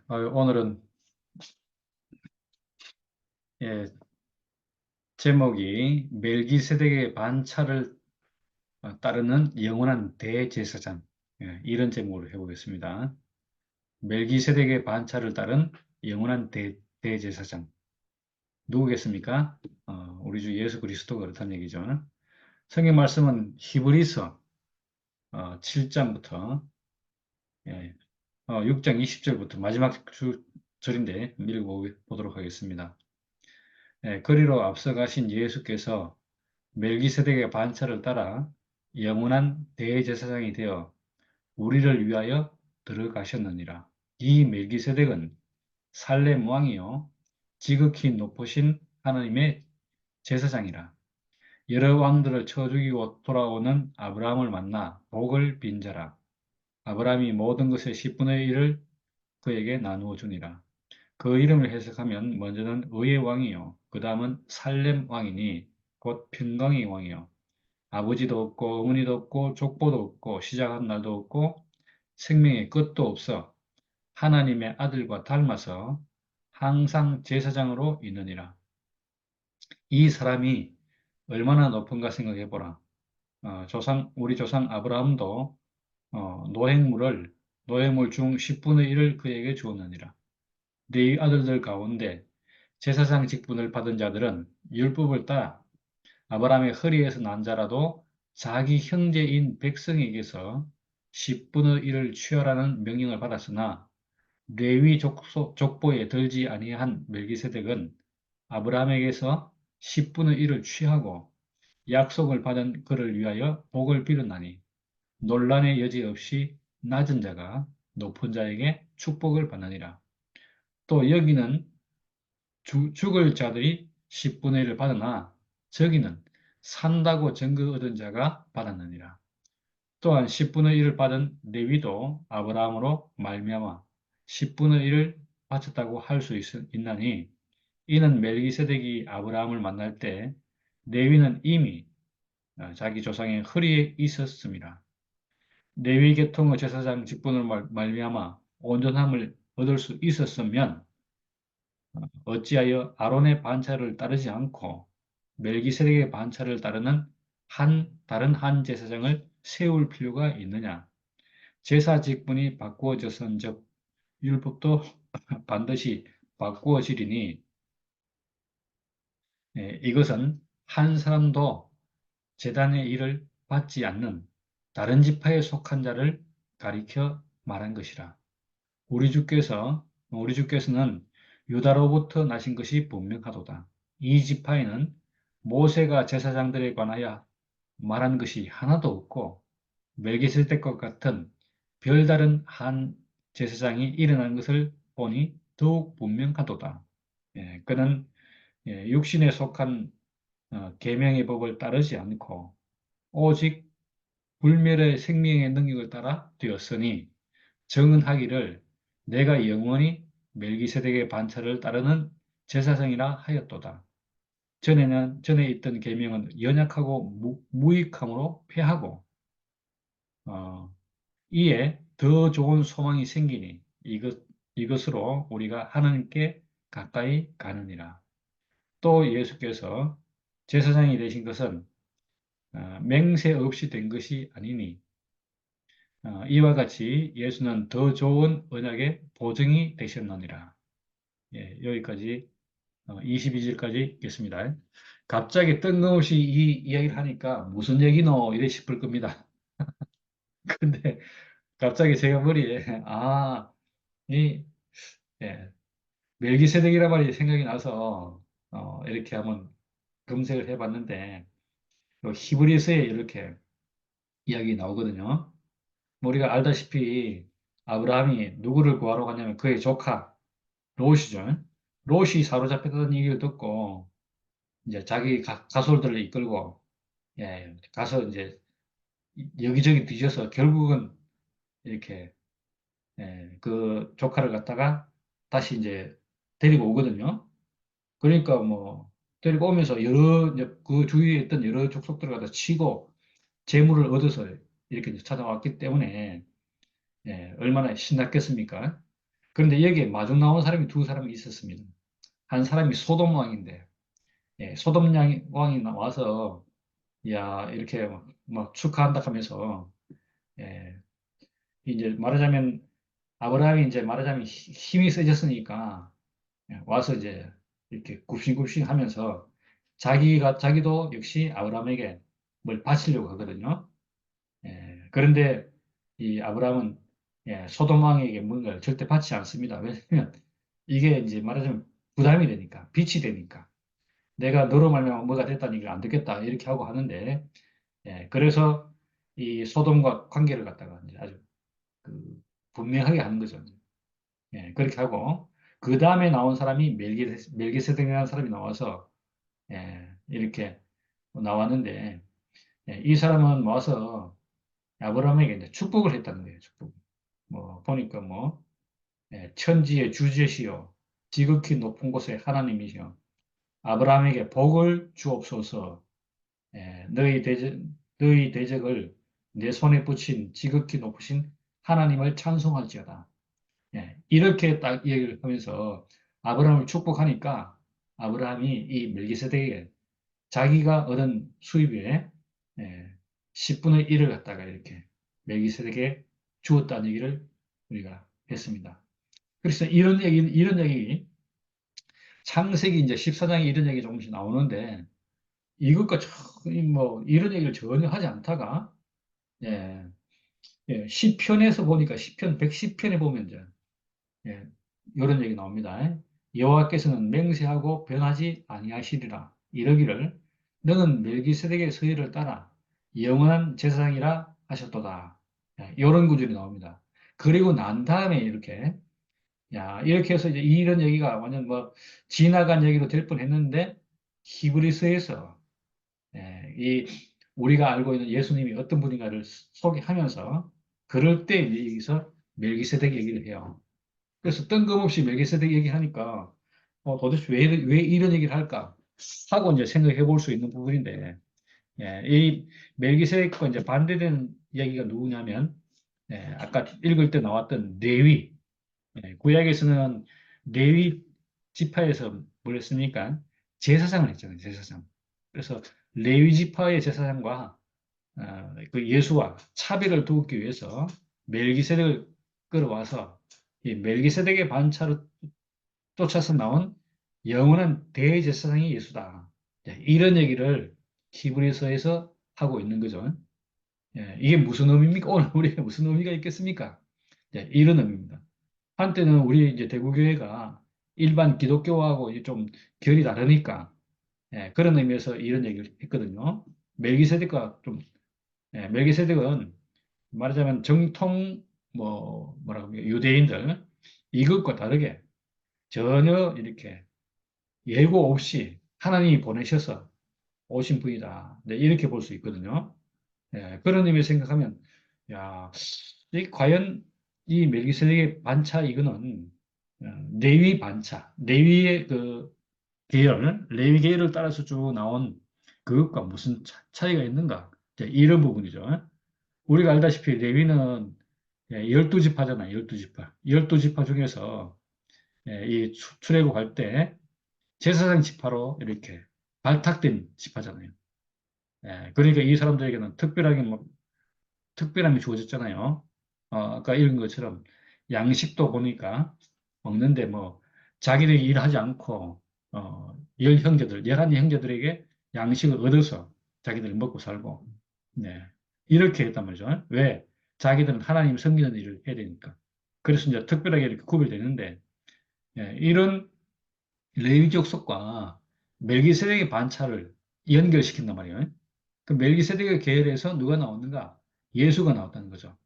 오늘은 예, 제목이 멜기세덱의 반차를 따르는 영원한 대제사장, 이런 제목으로 해보겠습니다. 멜기세덱의 반차를 따른 영원한 대제사장 누구겠습니까? 우리 주 예수 그리스도가 그렇다는 얘기죠. 성경 말씀은 히브리서 7장부터 6장 20절부터 마지막 절인데 읽어보도록 하겠습니다. 거리로 앞서가신 예수께서 멜기세덱의 반차를 따라 영원한 대제사장이 되어 우리를 위하여 들어가셨느니라. 이 멜기세덱은 살렘 왕이요 지극히 높으신 하나님의 제사장이라. 여러 왕들을 쳐 죽이고 돌아오는 아브라함을 만나 복을 빈 자라. 아브라함이 모든 것의 10분의 1을 그에게 나누어 주니라. 그 이름을 해석하면 먼저는 의의 왕이요 그 다음은 살렘 왕이니 곧 평강의 왕이요 아버지도 없고 어머니도 없고 족보도 없고 시작한 날도 없고 생명의 끝도 없어 하나님의 아들과 닮아서 항상 제사장으로 있느니라. 이 사람이 얼마나 높은가 생각해 보라. 우리 조상 아브라함도 노획물 중 10분의 1을 그에게 주었느니라. 네 아들들 가운데 제사장 직분을 받은 자들은 율법을 따라 아브라함의 허리에서 난 자라도 자기 형제인 백성에게서 10분의 1을 취하라는 명령을 받았으나 레위 족보에 들지 아니한 멜기세덱은 아브라함에게서 10분의 1을 취하고 약속을 받은 그를 위하여 복을 빌었나니 논란의 여지 없이 낮은 자가 높은 자에게 축복을 받느니라. 또 여기는 죽을 자들이 10분의 1을 받으나 저기는 산다고 증거 얻은 자가 받았느니라. 또한 10분의 1을 받은 레위도 아브라함으로 말미암아 10분의 1을 바쳤다고 할 수 있나니 이는 멜기세덱이 아브라함을 만날 때 레위는 이미 자기 조상의 허리에 있었습니다. 레위 계통의 제사장 직분을 말미암아 온전함을 얻을 수 있었으면 어찌하여 아론의 반차를 따르지 않고 멜기세덱의 반차를 따르는 다른 한 제사장을 세울 필요가 있느냐? 제사 직분이 바꾸어졌은즉 율법도 반드시 바꾸어지리니 이것은 한 사람도 제단의 일을 받지 않는 다른 지파에 속한 자를 가리켜 말한 것이라. 우리 주께서는 유다로부터 나신 것이 분명하도다. 이 지파에는 모세가 제사장들에 관하여 말한 것이 하나도 없고 멜기세덱과 같은 별다른 한 제사장이 일어난 것을 보니 더욱 분명하도다. 그는 육신에 속한 계명의 법을 따르지 않고 오직 불멸의 생명의 능력을 따라 되었으니 정은하기를 내가 영원히 멜기세덱의 반차를 따르는 제사장이라 하였도다. 전에 있던 계명은 연약하고 무익함으로 패하고 이에 더 좋은 소망이 생기니 이것으로 우리가 하나님께 가까이 가느니라. 또 예수께서 제사장이 되신 것은 맹세 없이 된 것이 아니니 이와 같이 예수는 더 좋은 언약의 보증이 되셨느니라. 여기까지 22절까지 읽겠습니다. 갑자기 뜬금없이 이 이야기를 하니까 무슨 얘기노 이래 싶을 겁니다. 근데 갑자기 제가 머리에 이 예, 멜기세덱이란 말이 생각이 나서 이렇게 한번 검색을 해봤는데 히브리서에 이렇게 이야기 나오거든요. 뭐 우리가 알다시피 아브라함이 누구를 구하러 갔냐면 그의 조카 롯이죠. 롯이 사로잡혔다는 얘기를 듣고 이제 자기 가솔들을 이끌고 가서 이제 여기저기 뒤져서 결국은 이렇게 그 조카를 갖다가 다시 이제 데리고 오거든요. 그러니까 뭐 데리고 오면서 이제 그 주위에 있던 여러 족속들을 갖다 치고 재물을 얻어서 이렇게 이제 찾아왔기 때문에 얼마나 신났겠습니까? 그런데 여기에 마중 나온 사람이 두 사람이 있었습니다. 한 사람이 소돔 왕인데, 소돔 왕이 나와서, 야, 이렇게 막 축하한다 하면서, 예, 이제 말하자면, 아브라함이 이제 말하자면 힘이 세졌으니까, 와서 이제 이렇게 굽신굽신 하면서 자기도 역시 아브라함에게 뭘 바치려고 하거든요. 그런데 이 아브라함은 소돔 왕에게 뭔가를 절대 바치지 않습니다. 왜냐면 이게 이제 말하자면 부담이 되니까, 빚이 되니까. 내가 너로 말미암아 뭐가 됐다니 이거 안 되겠다 이렇게 하고 하는데, 그래서 이 소돔과 관계를 갖다가 이제 아주 그 분명하게 하는 거죠. 그렇게 하고 그 다음에 나온 사람이 멜기세덱이라는 사람이 나와서 이렇게 나왔는데, 이 사람은 와서 아브라함에게 이제 축복을 했다는 거예요. 축복. 뭐 보니까 뭐 천지의 주제시요 지극히 높은 곳의 하나님이시여 아브라함에게 복을 주옵소서. 너희 대적을 내 손에 붙인 지극히 높으신 하나님을 찬송할지어다. 이렇게 딱 얘기를 하면서 아브라함을 축복하니까 아브라함이 이 멜기세덱에게 자기가 얻은 수입의 10분의 1을 갖다가 이렇게 멜기세덱에게 주었다는 얘기를 우리가 했습니다. 그래서 이런 얘기, 창세기 이제 14장에 이런 얘기 조금씩 나오는데 이것과 뭐 이런 얘기를 전혀 하지 않다가 예, 시편에서 보니까 시편 110편에 보면 이제 이런 얘기 나옵니다. 여호와께서는 맹세하고 변하지 아니하시리라. 이러기를 너는 멜기세덱의 서열을 따라 영원한 제사장이라 하셨도다. 이런 구절이 나옵니다. 그리고 난 다음에 이렇게 이렇게 해서 이제 이런 얘기가 완전 뭐 지나간 얘기로 될 뻔했는데 히브리서에서 이 우리가 알고 있는 예수님이 어떤 분인가를 소개하면서 그럴 때 이제 여기서 멜기세덱 얘기를 해요. 그래서 뜬금없이 멜기세덱 얘기하니까 도대체 왜 이런 얘기를 할까 하고 이제 생각해 볼 수 있는 부분인데, 이 멜기세덱과 이제 반대되는 이야기가 누구냐면, 아까 읽을 때 나왔던 레위. 구약에서는 레위 지파에서 뭘 했습니까? 제사장을 했잖아요, 제사장. 그래서 레위 지파의 제사장과 그 예수와 차별을 두기 위해서 멜기세덱을 끌어와서 이 멜기세덱의 반차로 쫓아서 나온 영원한 대제사장이 예수다. 이런 얘기를 히브리서에서 하고 있는 거죠. 이게 무슨 의미입니까? 오늘 우리가 무슨 의미가 있겠습니까? 이런 의미입니다. 한때는 우리 이제 대구교회가 일반 기독교하고 이제 좀 결이 다르니까 그런 의미에서 이런 얘기를 했거든요. 멜기세덱과 좀 멜기세덱은 말하자면 정통 뭐라고 합니까? 유대인들 이것과 다르게 전혀 이렇게 예고 없이 하나님이 보내셔서 오신 분이다. 네, 이렇게 볼 수 있거든요. 그런 의미에서 생각하면, 야, 과연 이 멜기세덱의 반차 이거는 레위 반차, 레위의 그 계열, 레위 계열을 따라서 쭉 나온 그것과 무슨 차이가 있는가? 이런 부분이죠. 우리가 알다시피 레위는 12지파잖아요. 12지파. 12지파 중에서 이 출애굽할 때 제사장 지파로 이렇게 발탁된 지파잖아요. 그러니까 이 사람들에게는 특별하게 뭐 특별함이 주어졌잖아요. 아까 읽은 것처럼 양식도 보니까 먹는데 뭐 자기들이 일하지 않고 열 형제들, 11 형제들에게 양식을 얻어서 자기들이 먹고 살고 이렇게 했단 말이죠. 왜? 자기들은 하나님 섬기는 일을 해야 되니까. 그래서 이제 특별하게 이렇게 구별되는데 이런 레위족 속과 멜기세덱의 반차를 연결시킨단 말이에요. 그 멜기세덱의 계열에서 누가 나왔는가? 예수가 나왔다는 거죠.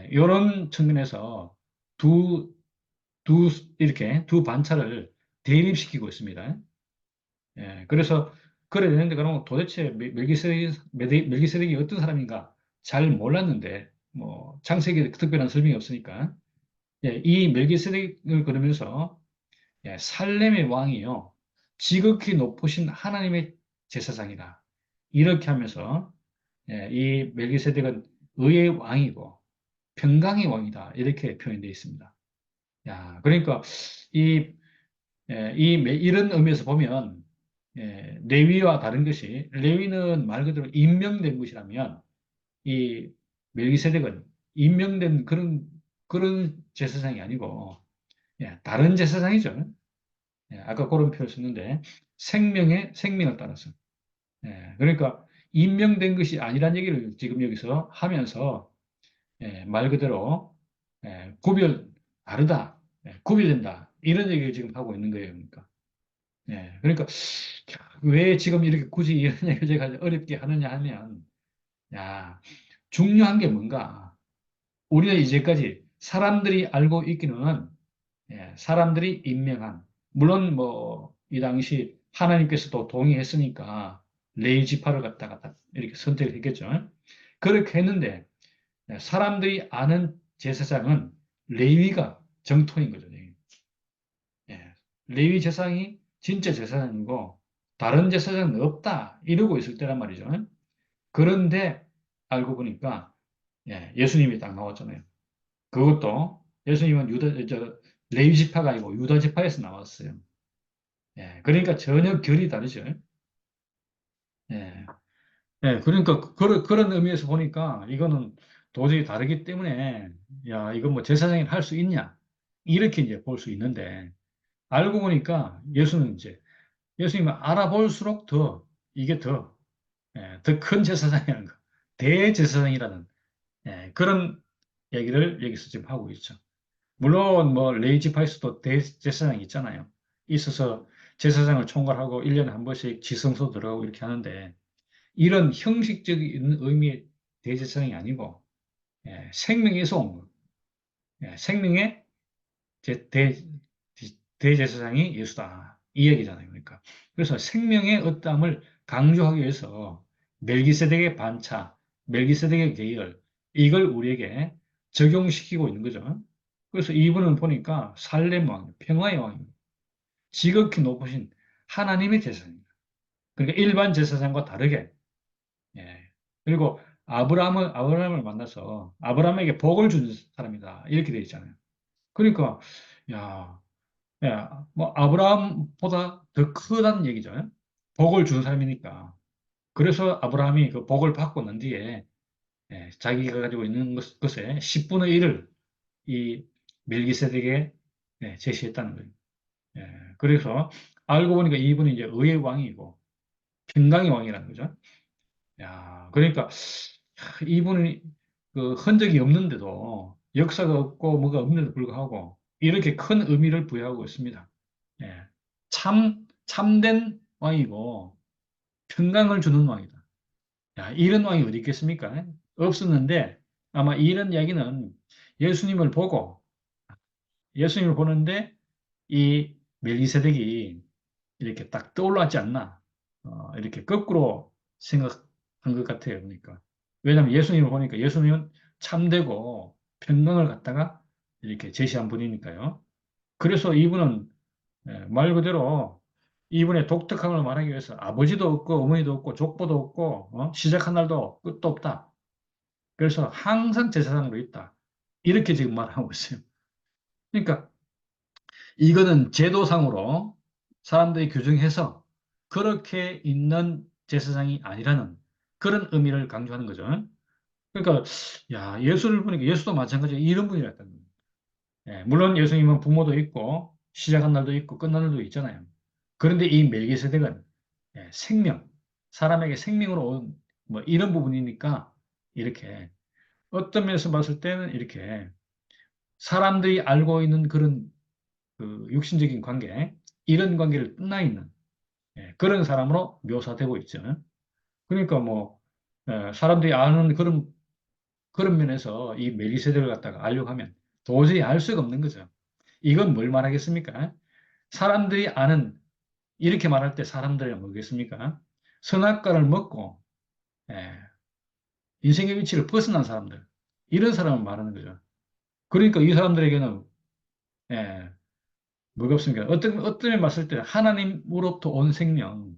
이런 측면에서 두, 이렇게 두 반차를 대립시키고 있습니다. 그래서 그래 되는데 그러면 도대체 멜기세덱이 어떤 사람인가 잘 몰랐는데 뭐 창세기에 특별한 설명이 없으니까 이 멜기세덱을 그러면서 살렘의 왕이요 지극히 높으신 하나님의 제사장이다. 이렇게 하면서 이 멜기세덱은 의의 왕이고 평강의 왕이다. 이렇게 표현되어 있습니다. 야, 그러니까 이, 이런 의미에서 보면 레위와 다른 것이 레위는 말 그대로 임명된 것이라면 이 멜기세덱은 임명된 그런 제사장이 아니고 다른 제사장이죠. 아까 그런 표현을 썼는데 생명의 생명을 따라서 그러니까 임명된 것이 아니란 얘기를 지금 여기서 하면서 말 그대로 구별 다르다, 구별된다 이런 얘기를 지금 하고 있는 거예요. 그러니까 왜 지금 이렇게 굳이 이런 얘기를 제가 어렵게 하느냐 하면 야 중요한 게 뭔가 우리가 이제까지 사람들이 알고 있기는 사람들이 임명한 물론 뭐 이 당시 하나님께서도 동의했으니까 레위 지파를 갖다가 딱 이렇게 선택을 했겠죠. 그렇게 했는데 사람들이 아는 제사장은 레위가 정통인 거죠. 예. 레위 제사장이 진짜 제사장이고 다른 제사장은 없다 이러고 있을 때란 말이죠. 그런데 알고 보니까 예수님이 딱 나왔잖아요. 그것도 예수님은 레위 지파가 아니고 유다 지파에서 나왔어요. 그러니까 전혀 결이 다르죠. 예. 그러니까 그런 의미에서 보니까 이거는 도저히 다르기 때문에 야, 이건 뭐 제사장이 할 수 있냐? 이렇게 이제 볼 수 있는데 알고 보니까 예수님은 알아볼수록 이게 더 큰 제사장이라는 거. 대제사장이라는 그런 얘기를 여기서 지금 하고 있죠. 물론 뭐 레이지파이스도 대제사장이 있잖아요. 있어서 제사장을 총괄하고 1년에 한 번씩 지성소 들어가고 이렇게 하는데 이런 형식적인 의미의 대제사장이 아니고 생명에서 온 거. 생명의 제, 대, 대제사장이 예수다. 이 얘기잖아요. 그러니까. 그래서 생명의 어떠함을 강조하기 위해서 멜기세덱의 반차, 멜기세덱의 계열, 이걸 우리에게 적용시키고 있는 거죠. 그래서 이분은 보니까 살렘 왕, 평화의 왕입니다. 지극히 높으신 하나님의 제사장입니다. 그러니까 일반 제사장과 다르게 예. 그리고 아브라함을 만나서 아브라함에게 복을 준 사람이다. 이렇게 되어 있잖아요. 그러니까 야, 뭐 아브라함보다 더 크다는 얘기죠. 복을 준 사람이니까. 그래서 아브라함이 그 복을 받고 난 뒤에 자기가 가지고 있는 것의 10분의 1을 이 멜기세덱에 제시했다는 거예요. 그래서 알고 보니까 이분이 이제 의의 왕이고 평강의 왕이라는 거죠. 야, 그러니까 이분이 그 흔적이 없는데도 역사가 없고 뭐가 없는데도 불구하고 이렇게 큰 의미를 부여하고 있습니다. 예. 참된 왕이고 평강을 주는 왕이다. 야, 이런 왕이 어디 있겠습니까? 없었는데 아마 이런 이야기는 예수님을 보고 예수님을 보는데 이 멜기세덱이 이렇게 딱 떠올랐지 않나. 이렇게 거꾸로 생각한 것 같아요. 그러니까. 왜냐하면 예수님을 보니까 예수님은 참되고 평강을 갖다가 이렇게 제시한 분이니까요. 그래서 이분은 말 그대로 이분의 독특함을 말하기 위해서 아버지도 없고 어머니도 없고 족보도 없고 시작한 날도 끝도 없다. 그래서 항상 제사장으로 있다. 이렇게 지금 말하고 있어요. 그러니까 이거는 제도상으로 사람들이 규정해서 그렇게 있는 제사장이 아니라는 그런 의미를 강조하는 거죠. 그러니까 야 예수를 보니까 예수도 마찬가지로 이런 분이었다는 거예요. 물론 예수님은 부모도 있고 시작한 날도 있고 끝난 날도 있잖아요. 그런데 이 멜기세덱은 생명, 사람에게 생명으로 온 뭐 이런 부분이니까 이렇게 어떤 면에서 봤을 때는 이렇게 사람들이 알고 있는 그런 그 육신적인 관계, 이런 관계를 끝나 있는 그런 사람으로 묘사되고 있죠. 그러니까 뭐 사람들이 아는 그런 면에서 이 멜기세덱을 갖다가 알려고 하면 도저히 알 수가 없는 거죠. 이건 뭘 말하겠습니까? 사람들이 아는 이렇게 말할 때 사람들이 뭐겠습니까? 선악과를 먹고 예, 인생의 위치를 벗어난 사람들 이런 사람을 말하는 거죠. 그러니까 이 사람들에게는 예, 뭐가 없습니까? 어떤 면 봤을 때 하나님으로부터 온 생명,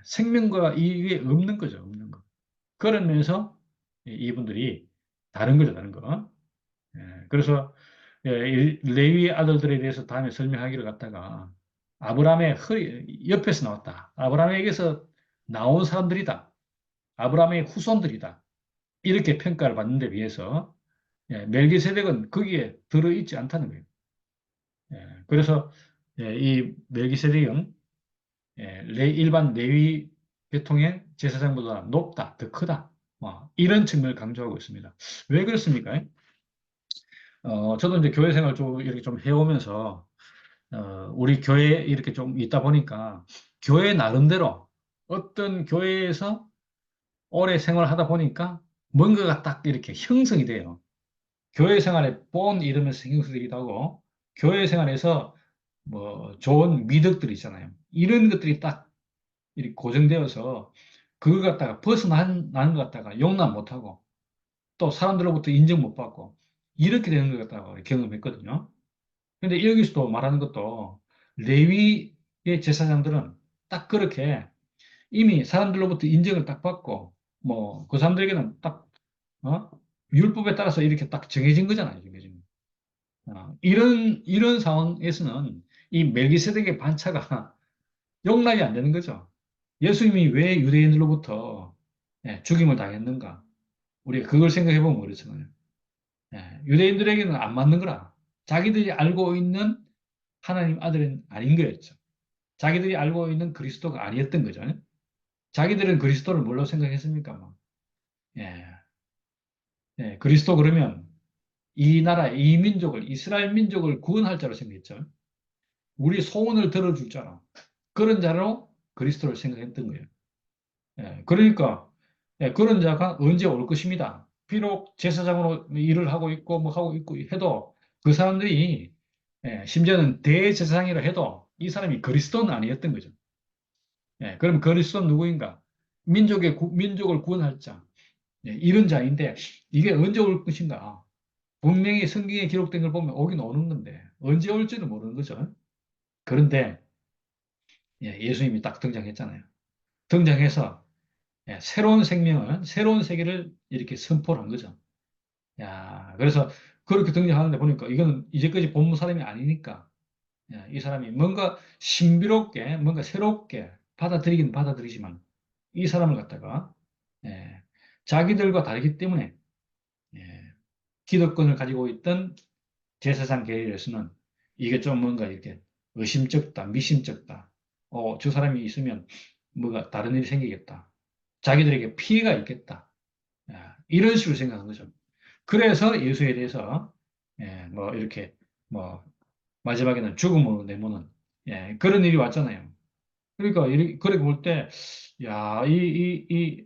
생명과 이게 없는 거죠, 없는 거. 그런 면에서 이분들이 다른 거죠, 다른 거. 그래서 레위 아들들에 대해서 다음에 설명하기를 갖다가 아브라함의 허리 옆에서 나왔다. 아브라함에게서 나온 사람들이다. 아브라함의 후손들이다. 이렇게 평가를 받는 데 비해서 멜기세덱은 거기에 들어있지 않다는 거예요. 그래서 이 멜기세덱은 일반 레위 계통의 제사장보다 높다, 더 크다. 이런 측면을 강조하고 있습니다. 왜 그렇습니까? 저도 이제 교회 생활 좀 이렇게 좀 해오면서 우리 교회에 이렇게 좀 있다 보니까 교회 나름대로 어떤 교회에서 오래 생활하다 보니까 뭔가가 딱 이렇게 형성이 돼요. 교회 생활에 본 이러면서 형성되기도 하고 교회 생활에서 뭐 좋은 미덕들이 있잖아요. 이런 것들이 딱 이렇게 고정되어서 그걸 갖다가 벗어나는 것 갖다가 용납 못하고 또 사람들로부터 인정 못 받고 이렇게 되는 것 같다고 경험했거든요. 근데 여기서도 말하는 것도 레위의 제사장들은 딱 그렇게 이미 사람들로부터 인정을 딱 받고 뭐 그 사람들에게는 딱 어? 율법에 따라서 이렇게 딱 정해진 거잖아요. 정해진 거. 이런 상황에서는 이 멜기세덱의 반차가 용납이 안 되는 거죠. 예수님이 왜 유대인들로부터 죽임을 당했는가? 우리가 그걸 생각해 보면 그렇잖아요. 유대인들에게는 안 맞는 거라. 자기들이 알고 있는 하나님 아들은 아닌 거였죠. 자기들이 알고 있는 그리스도가 아니었던 거죠. 자기들은 그리스도를 뭘로 생각했습니까? 뭐. 예, 그리스도 그러면 이 나라, 이 민족을, 이스라엘 민족을 구원할 자로 생각했죠. 우리 소원을 들어줄 자로. 그런 자로 그리스도를 생각했던 거예요. 그러니까, 그런 자가 언제 올 것입니다. 비록 제사장으로 일을 하고 있고, 뭐 하고 있고 해도 그 사람들이, 심지어는 대제사장이라 해도 이 사람이 그리스도는 아니었던 거죠. 그럼 그리스도는 누구인가? 민족을 구원할 자. 이런 자인데, 이게 언제 올 것인가? 분명히 성경에 기록된 걸 보면 오긴 오는 건데, 언제 올지는 모르는 거죠. 그런데, 예수님이 딱 등장했잖아요. 등장해서, 새로운 생명을, 새로운 세계를 이렇게 선포를 한 거죠. 야, 그래서 그렇게 등장하는데 보니까 이거는 이제까지 본 사람이 아니니까, 이 사람이 뭔가 신비롭게, 뭔가 새롭게 받아들이긴 받아들이지만, 이 사람을 갖다가, 예, 자기들과 다르기 때문에, 예, 기득권을 가지고 있던 제사장 계열에서는 이게 좀 뭔가 이렇게 의심쩍다, 미심쩍다. 저 사람이 있으면 뭐가 다른 일이 생기겠다. 자기들에게 피해가 있겠다. 이런 식으로 생각한 거죠. 그래서 예수에 대해서 뭐 이렇게 뭐 마지막에는 죽음으로 내모는 그런 일이 왔잖아요. 그러니까 그렇게 볼 때, 야, 이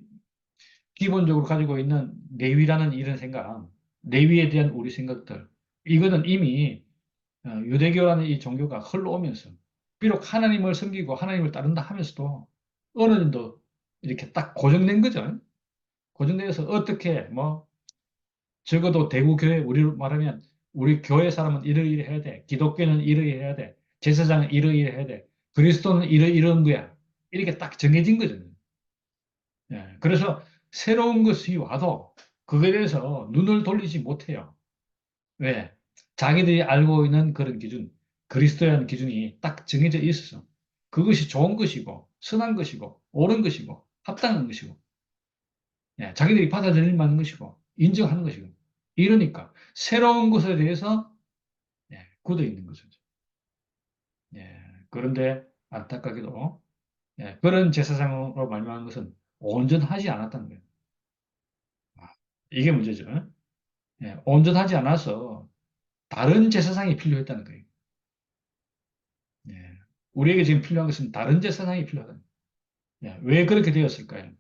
기본적으로 가지고 있는 내위라는 이런 생각, 내위에 대한 우리 생각들, 이거는 이미 유대교라는 이 종교가 흘러오면서 비록 하나님을 섬기고 하나님을 따른다 하면서도 어느 정도 이렇게 딱 고정된 거죠. 고정되어서 어떻게 뭐 적어도 대구 교회 우리로 말하면 우리 교회 사람은 이러이러 해야 돼. 기독교는 이러이러 해야 돼. 제사장은 이러이러 해야 돼. 그리스도는 이런 거야. 이렇게 딱 정해진 거죠. 그래서 새로운 것이 와도 그거에 대해서 눈을 돌리지 못해요. 왜? 자기들이 알고 있는 그런 기준, 그리스도라는 기준이 딱 정해져 있어서 그것이 좋은 것이고, 선한 것이고, 옳은 것이고, 합당한 것이고, 자기들이 받아들일 만한 것이고, 인정하는 것이고. 이러니까 새로운 것에 대해서 굳어 있는 거죠. 그런데 안타깝게도 그런 제사장으로 말미암은 것은 온전하지 않았다는 거예요. 아, 이게 문제죠. 온전하지 않아서 다른 제사장이 필요했다는 거예요. 예. 우리에게 지금 필요한 것은 다른 제사장이 필요하다. 왜 그렇게 되었을까요?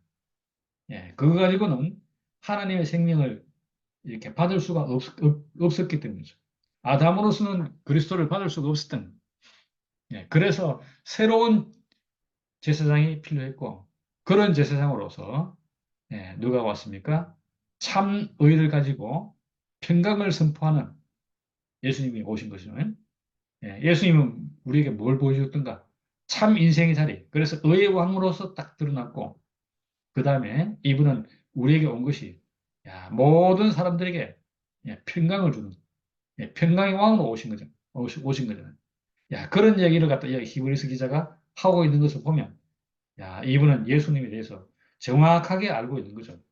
그거 가지고는 하나님의 생명을 이렇게 받을 수가 없었기 때문이죠. 아담으로서는 그리스도를 받을 수가 없었던. 그래서 새로운 제사장이 필요했고, 그런 제사장으로서 누가 왔습니까? 참 의를 가지고 평강을 선포하는 예수님이 오신 것이죠. 예수님은 우리에게 뭘 보여주셨던가? 참 인생의 자리. 그래서 의의 왕으로서 딱 드러났고, 그 다음에 이분은 우리에게 온 것이 모든 사람들에게 평강을 주는, 예, 평강의 왕으로 오신 거죠. 오신 거잖아요. 야, 그런 얘기를 갖다 이 히브리서 기자가 하고 있는 것을 보면, 야, 이분은 예수님에 대해서 정확하게 알고 있는 거죠.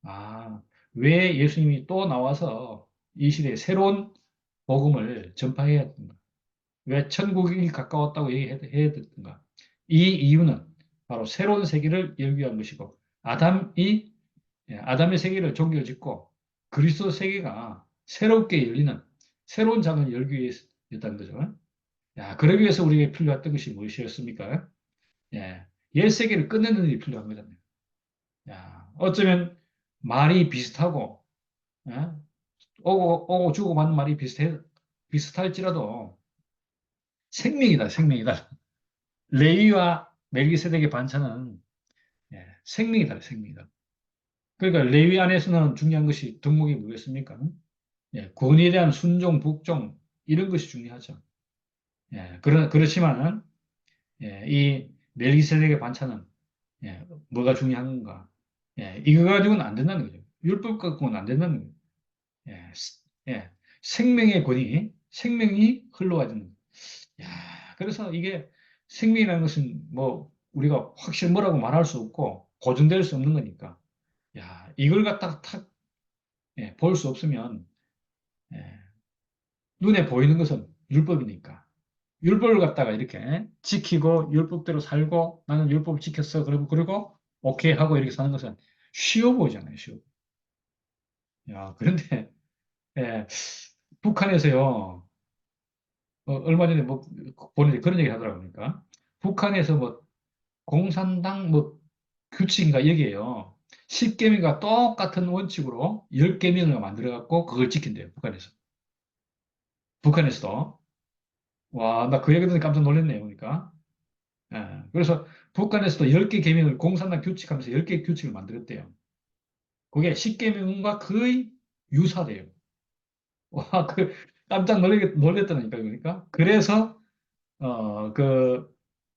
아, 왜 예수님이 또 나와서 이 시대에 새로운 복음을 전파해야 했는가? 왜 천국이 가까웠다고 얘기해야 됐는가? 이 이유는 바로 새로운 세계를 열기 위한 것이고, 아담의 세계를 종결 짓고, 그리스도 세계가 새롭게 열리는 새로운 장을 열기 위해서였다는 거죠. 야, 그러기 위해서 우리에게 필요했던 것이 무엇이었습니까? 예, 옛 세계를 끝내는 일이 필요한 거잖아요. 야, 어쩌면 말이 비슷하고, 예? 오고 주고 받는 말이 비슷할지라도 생명이다, 생명이다. 레위와 멜기세덱의 반차는 예, 생명이다, 생명이다. 그러니까 레위 안에서는 중요한 것이 덕목이 뭐겠습니까? 예, 권위에 대한 순종, 복종 이런 것이 중요하죠. 예, 그렇지만 예, 이 멜기세덱의 반차는 예, 뭐가 중요한가? 예, 이거 가지고는 안 된다는 거죠. 율법 갖고는 안 된다는 거예요. 예, 예, 생명의 권위, 생명이 흘러가는. 야, 그래서 이게 생명이라는 것은 뭐 우리가 확실히 뭐라고 말할 수 없고 고정될 수 없는 거니까. 야, 이걸 갖다가 탁 볼 수 없으면 예, 눈에 보이는 것은 율법이니까. 율법을 갖다가 이렇게 지키고 율법대로 살고 나는 율법을 지켰어. 그리고 오케이 하고 이렇게 사는 것은 쉬워 보이잖아요. 쉬워. 야, 그런데 예, 북한에서요. 얼마 전에 뭐 보는데 그런 얘기 하더라고요. 그러니까 북한에서 뭐 공산당 뭐 규칙인가 여기에요. 10계명과 똑같은 원칙으로 10계명을 만들어 갖고 그걸 지킨대요. 북한에서. 북한에서도. 와, 나 그 얘기 듣는데 깜짝 놀랐네요. 그러니까. 예, 그래서 북한에서도 10개 계명을 공산당 규칙하면서 10개 규칙을 만들었대요. 그게 10계명과 거의 유사돼요. 와, 놀랬다니까, 그러니까. 그래서, 그,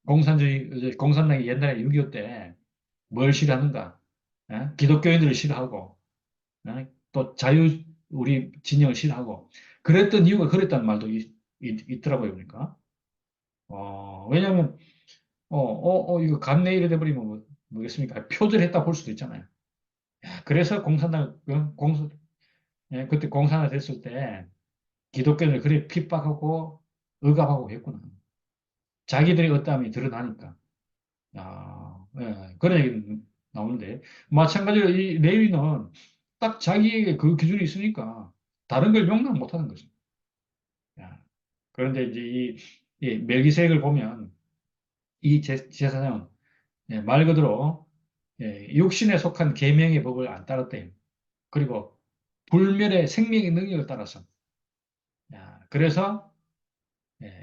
공산당이 옛날에 6.25 때 뭘 싫어하는가? 예? 기독교인들을 싫어하고, 또 우리 진영을 싫어하고, 그랬던 이유가 그랬다는 말도 있더라고요, 그러니까. 왜냐면, 이거 간내 이래 돼버리면 뭐겠습니까? 표절했다 볼 수도 있잖아요. 야, 그래서 그때 공산화 됐을 때 기독교인을 그래 핍박하고 억압하고 했구나. 자기들의 어떠함이 드러나니까. 그런 얘기 나오는데, 마찬가지로 이 레위는 딱 자기에게 그 기준이 있으니까 다른 걸 용납 못 하는 거죠. 야, 그런데 이제 이 멜기세덱을 보면 이 제사장은 말 그대로 육신에 속한 계명의 법을 안 따랐대요. 그리고 불멸의 생명의 능력을 따라서. 야, 그래서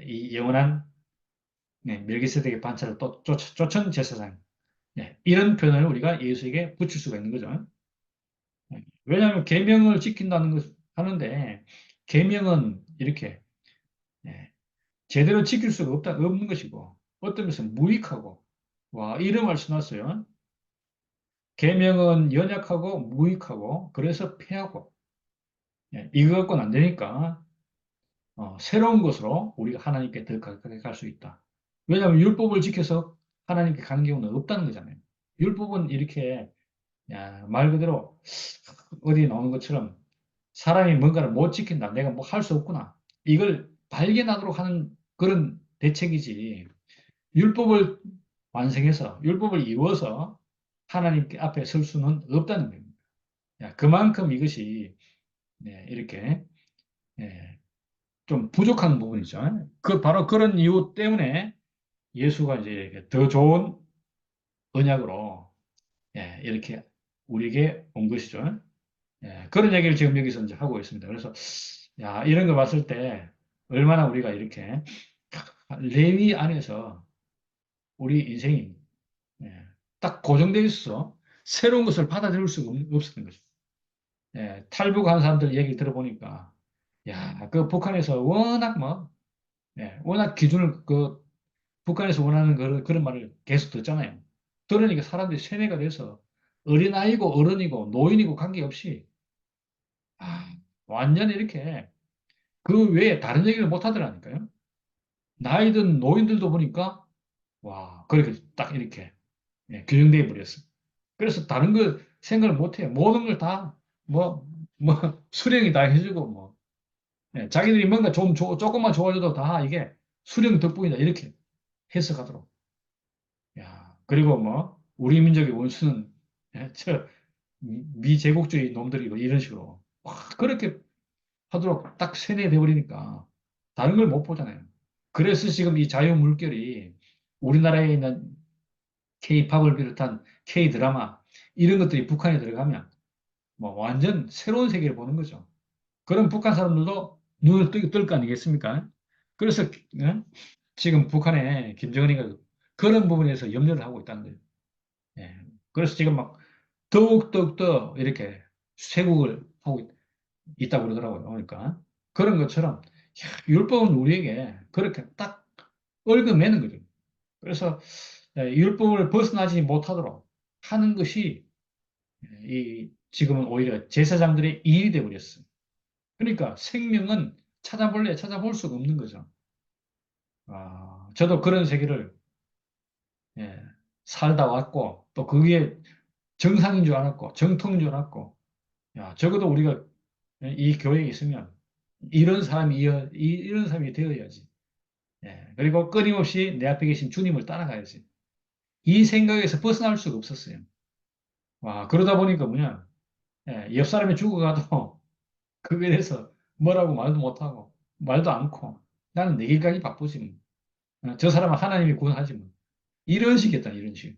이 영원한 멜기세덱의 반차를 또 쫓은 제사장. 이런 표현을 우리가 예수에게 붙일 수가 있는 거죠. 왜냐하면 계명을 지킨다는 것 하는데 계명은 이렇게 예, 제대로 지킬 수가 없는 것이고 어떤 것은 무익하고 와 이런 말 써놨어요. 계명은 연약하고 무익하고 그래서 폐하고 이거 갖고는 안 되니까 새로운 것으로 우리가 하나님께 더 가까이 갈 수 있다. 왜냐하면 율법을 지켜서 하나님께 가는 경우는 없다는 거잖아요. 율법은 이렇게 말 그대로 어디에 나오는 것처럼 사람이 뭔가를 못 지킨다. 내가 뭐 할 수 없구나. 이걸 발견하도록 하는 그런 대책이지. 율법을 완성해서, 율법을 이루어서 하나님께 앞에 설 수는 없다는 겁니다. 그만큼 이것이 이렇게 예, 좀 부족한 부분이죠. 바로 그런 이유 때문에 예수가 이제 이렇게 더 좋은 언약으로 이렇게 우리에게 온 것이죠. 그런 얘기를 지금 여기서 이제 하고 있습니다. 그래서, 야, 이런 거 봤을 때, 얼마나 우리가 이렇게, 레위 안에서 우리 인생이, 딱 고정되어 있어. 새로운 것을 받아들일 수가 없었던 거죠. 탈북한 사람들 얘기 들어보니까, 야, 그 북한에서 워낙 뭐, 워낙 북한에서 원하는 그런 말을 계속 듣잖아요. 들으니까 사람들이 세뇌가 돼서 어린아이고 어른이고 노인이고 관계없이, 아, 완전히 이렇게 그 외에 다른 얘기를 못 하더라니까요. 나이든 노인들도 보니까, 와, 그렇게 딱 이렇게 규정되어 버렸어. 그래서 다른 거 생각을 못 해요. 모든 걸 다, 수령이 다 해주고, 뭐. 자기들이 뭔가 조금만 좋아져도 다 이게 수령 덕분이다. 이렇게 해석하도록. 야, 그리고 우리 민족의 원수는, 저 미제국주의 놈들이고, 이런 식으로. 와, 그렇게 하도록 딱 세뇌돼 버리니까 다른 걸 못 보잖아요. 그래서 지금 이 자유 물결이 우리나라에 있는 K-팝을 비롯한 K-드라마 이런 것들이 북한에 들어가면 완전 새로운 세계를 보는 거죠. 그럼 북한 사람들도 눈을 뜰 거 아니겠습니까? 그래서 지금 북한에 김정은이가 그런 부분에서 염려를 하고 있다는 거예요. 예. 그래서 지금 막 더욱더 이렇게 쇄국을 하고 있다고 그러더라고요. 그러니까 그런 것처럼 율법은 우리에게 그렇게 딱 얽어매는 거죠. 그래서 율법을 벗어나지 못하도록 하는 것이 이 지금은 오히려 제사장들의 일이 되어버렸어요. 그러니까 생명은 찾아볼 수가 없는 거죠. 저도 그런 세계를 예, 살다 왔고 또 그게 정상인 줄 알았고 정통인 줄 알았고 야, 적어도 우리가 이 교회에 있으면 이런 사람이 되어야지. 그리고 끊임없이 내 앞에 계신 주님을 따라가야지. 이 생각에서 벗어날 수가 없었어요. 와, 그러다 보니까 옆 사람이 죽어가도 그거에 대해서 뭐라고 말도 못하고, 말도 않고, 나는 내 길가기 바쁘지 뭐. 저 사람은 하나님이 구원하지 뭐. 이런 식이었다, 이런 식.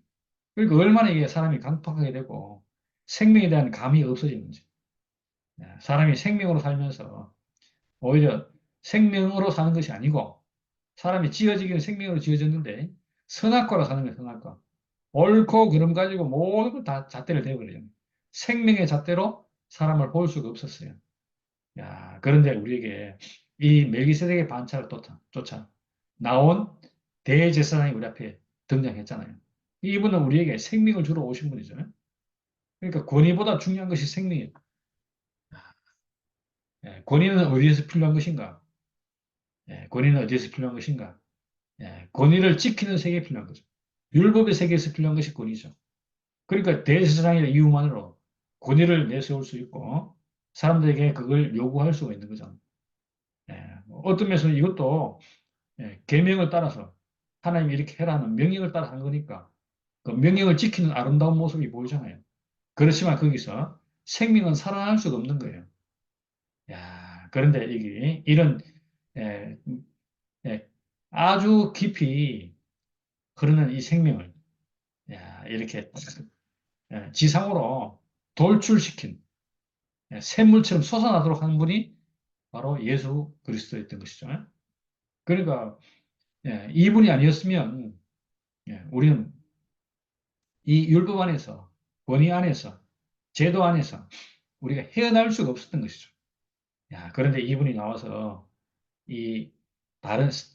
그러니까 얼마나 이게 사람이 강팍하게 되고, 생명에 대한 감이 없어지는지. 사람이 생명으로 살면서, 오히려 생명으로 사는 것이 아니고, 사람이 지어지기는 생명으로 지어졌는데, 선악과로 사는 거예요, 선악과. 옳고 그름 가지고 모든 걸 다 잣대를 대버려요. 생명의 잣대로 사람을 볼 수가 없었어요. 야, 그런데 우리에게 이 멜기세덱의 반차를 쫓아 나온 대제사장이 우리 앞에 등장했잖아요. 이분은 우리에게 생명을 주러 오신 분이죠. 그러니까 권위보다 중요한 것이 생명이에요. 권위는 어디에서 필요한 것인가? 권위는 어디에서 필요한 것인가? 권위를 지키는 세계에 필요한 거죠. 율법의 세계에서 필요한 것이 권위죠. 그러니까 대제사장의 이유만으로 권위를 내세울 수 있고 사람들에게 그걸 요구할 수가 있는 거죠. 어떤 면에서는 이것도 계명을 따라서 하나님이 이렇게 해라는 명령을 따라 하는 거니까 그 명령을 지키는 아름다운 모습이 보이잖아요. 그렇지만 거기서 생명은 살아날 수가 없는 거예요. 야, 그런데 이게 이런 에, 에, 아주 깊이 흐르는 이 생명을 이렇게 지상으로 돌출시킨 샘물처럼 솟아나도록 하는 분이 바로 예수 그리스도였던 것이죠. 그러니까 이분이 아니었으면 우리는 이 율법 안에서, 권위 안에서, 제도 안에서 우리가 헤어나올 수가 없었던 것이죠. 그런데 이분이 나와서 이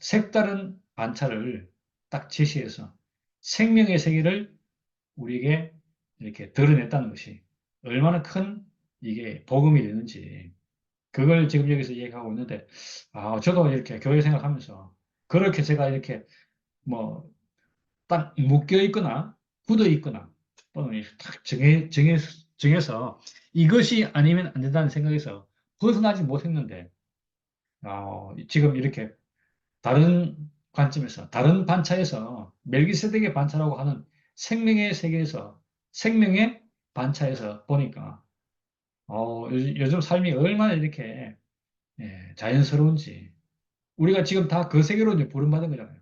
색다른 관찰을 딱 제시해서 생명의 세계를 우리에게 이렇게 드러냈다는 것이 얼마나 큰 이게 복음이 되는지 그걸 지금 여기서 얘기하고 있는데, 저도 이렇게 교회 생활하면서 그렇게 제가 이렇게 뭐 딱 묶여 있거나 굳어 있거나 또는 딱 정해서 이것이 아니면 안 된다는 생각에서 벗어나지 못했는데 지금 이렇게 다른 관점에서 다른 반차에서 멜기세덱의 반차라고 하는 생명의 세계에서 생명의 반차에서 보니까 요즘 삶이 얼마나 이렇게 자연스러운지 우리가 지금 다 그 세계로 이제 부름받은 거잖아요.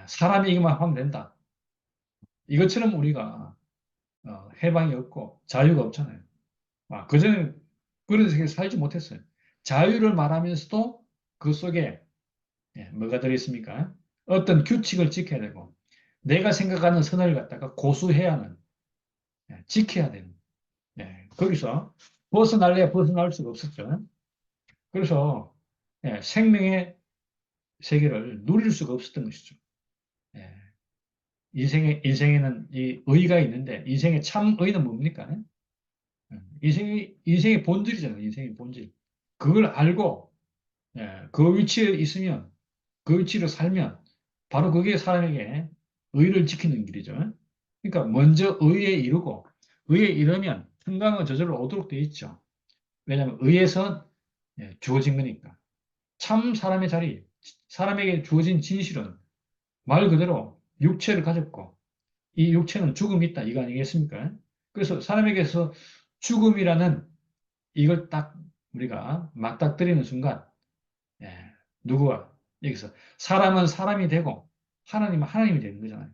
사람이 이것만 하면 된다. 이것처럼 우리가 해방이 없고 자유가 없잖아요. 그전에 그런 세계에 살지 못했어요. 자유를 말하면서도 그 속에 뭐가 들어있습니까? 어떤 규칙을 지켜야 되고 내가 생각하는 선을 갖다가 고수해야 하는 지켜야 되는 거기서 벗어날 수가 없었죠. 그래서 생명의 세계를 누릴 수가 없었던 것이죠. 예, 인생에는 이 의가 있는데 인생의 참 의는 뭡니까? 인생의 본질이잖아요. 인생의 본질. 그걸 알고 그 위치에 있으면, 그 위치로 살면, 바로 그게 사람에게 의를 지키는 길이죠. 그러니까 먼저 의에 이르고, 의에 이르면 평강은 저절로 오도록 되어 있죠. 왜냐하면 의에서 주어진 거니까. 참 사람의 자리, 사람에게 주어진 진실은 말 그대로 육체를 가졌고, 이 육체는 죽음이 있다, 이거 아니겠습니까? 그래서 사람에게서 죽음이라는 이걸 딱 우리가 맞닥뜨리는 순간, 예, 누구와 여기서 사람은 사람이 되고 하나님은 하나님이 되는 거잖아요.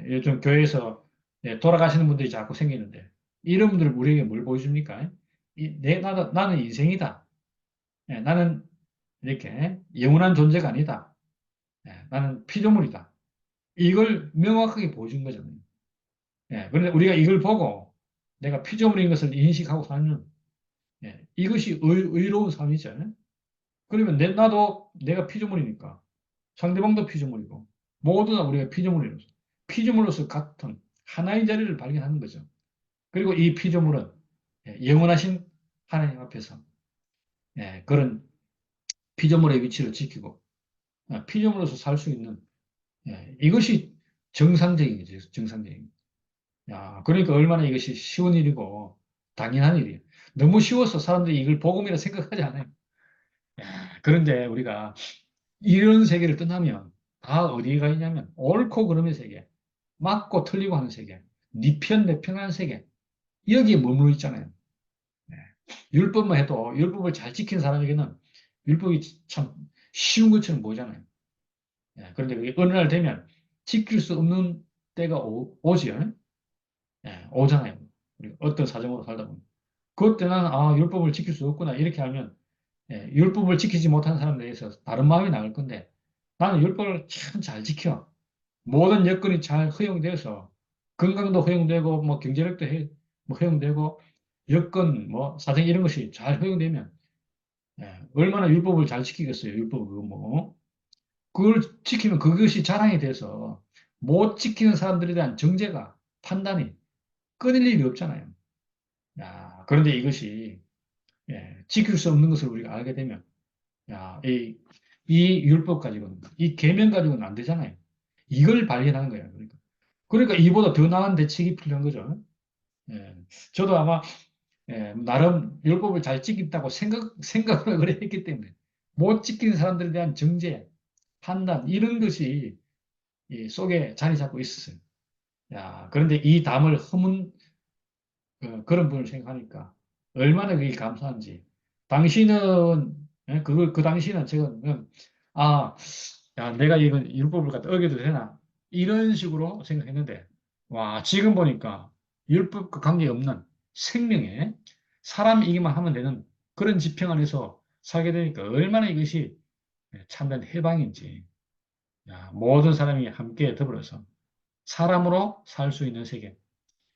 요즘 교회에서 돌아가시는 분들이 자꾸 생기는데 이런 분들은 우리에게 뭘 보여줍니까? 나는 인생이다. 나는 이렇게 영원한 존재가 아니다. 나는 피조물이다. 이걸 명확하게 보여준 거잖아요. 그런데 우리가 이걸 보고 내가 피조물인 것을 인식하고 살면 이것이 의로운 삶이죠. 그러면 나도 내가 피조물이니까 상대방도 피조물이고 모두 다 우리가 피조물이로서 피조물로서 같은 하나의 자리를 발견하는 거죠. 그리고 이 피조물은 영원하신 하나님 앞에서 그런 피조물의 위치를 지키고 피조물로서 살 수 있는 이것이 정상적인 거죠. 정상적인. 야, 그러니까 얼마나 이것이 쉬운 일이고 당연한 일이에요. 너무 쉬워서 사람들이 이걸 복음이라 생각하지 않아요. 그런데 우리가 이런 세계를 떠나면 다 어디에 가 있냐면 옳고 그름의 세계, 맞고 틀리고 하는 세계, 네 편, 내 편 하는 세계, 여기에 머물러 있잖아요. 네. 율법만 해도 율법을 잘 지킨 사람에게는 율법이 참 쉬운 것처럼 보이잖아요. 그런데 그게 어느 날 되면 지킬 수 없는 때가 오지요. 오잖아요. 우리가 어떤 사정으로 살다 보면. 그때 나는 율법을 지킬 수 없구나 이렇게 하면 율법을 지키지 못한 사람들에 대해서 다른 마음이 나올 건데 나는 율법을 참 잘 지켜. 모든 여건이 잘 허용되어서 건강도 허용되고 뭐 경제력도 뭐 허용되고 여건 뭐 사정 이런 것이 잘 허용되면 얼마나 율법을 잘 지키겠어요. 율법 그거 뭐 그걸 지키면 그것이 자랑이 돼서 못 지키는 사람들에 대한 정죄가 판단이 끊일 일이 없잖아요. 야, 그런데 이것이 지킬 수 없는 것을 우리가 알게 되면 야, 이 율법 가지고는 이 계명 가지고는 안 되잖아요. 이걸 발견하는 거예요. 그러니까 이보다 더 나은 대책이 필요한 거죠. 예. 저도 아마 나름 율법을 잘 지킨다고 생각을 그래 했기 때문에 못 지키는 사람들에 대한 정죄, 판단 이런 것이 이 속에 자리 잡고 있었어요. 야, 그런데 이 담을 허문 그런 분을 생각하니까 얼마나 그게 감사한지. 당신은 그 당시는 제가 아, 야, 내가 이건 율법을 갖다 어겨도 되나? 이런 식으로 생각했는데 와, 지금 보니까 율법과 관계없는 생명에 사람이기만 하면 되는 그런 지평 안에서 살게 되니까 얼마나 이것이 참된 해방인지. 야, 모든 사람이 함께 더불어서 사람으로 살 수 있는 세계.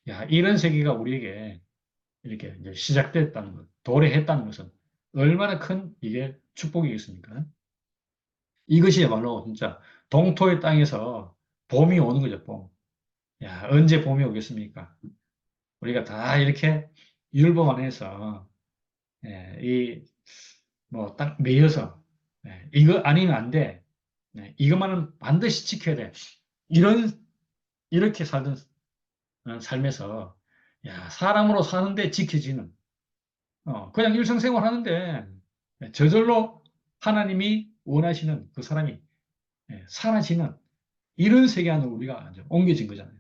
야, 이런 세계가 우리에게 이렇게 이제 시작됐다는 것, 도래했다는 것은 얼마나 큰 이게 축복이겠습니까? 이것이야말로 진짜 동토의 땅에서 봄이 오는 거죠, 봄. 야, 언제 봄이 오겠습니까? 우리가 다 이렇게 율법 안에서 뭐 딱 매여서 이거 아니면 안 돼. 이것만은 반드시 지켜야 돼. 이런 이렇게 살던 삶에서 야, 사람으로 사는데 지켜지는 그냥 일상생활 하는데 저절로 하나님이 원하시는 그 사람이 사라지는 이런 세계 안으로 우리가 이제 옮겨진 거잖아요.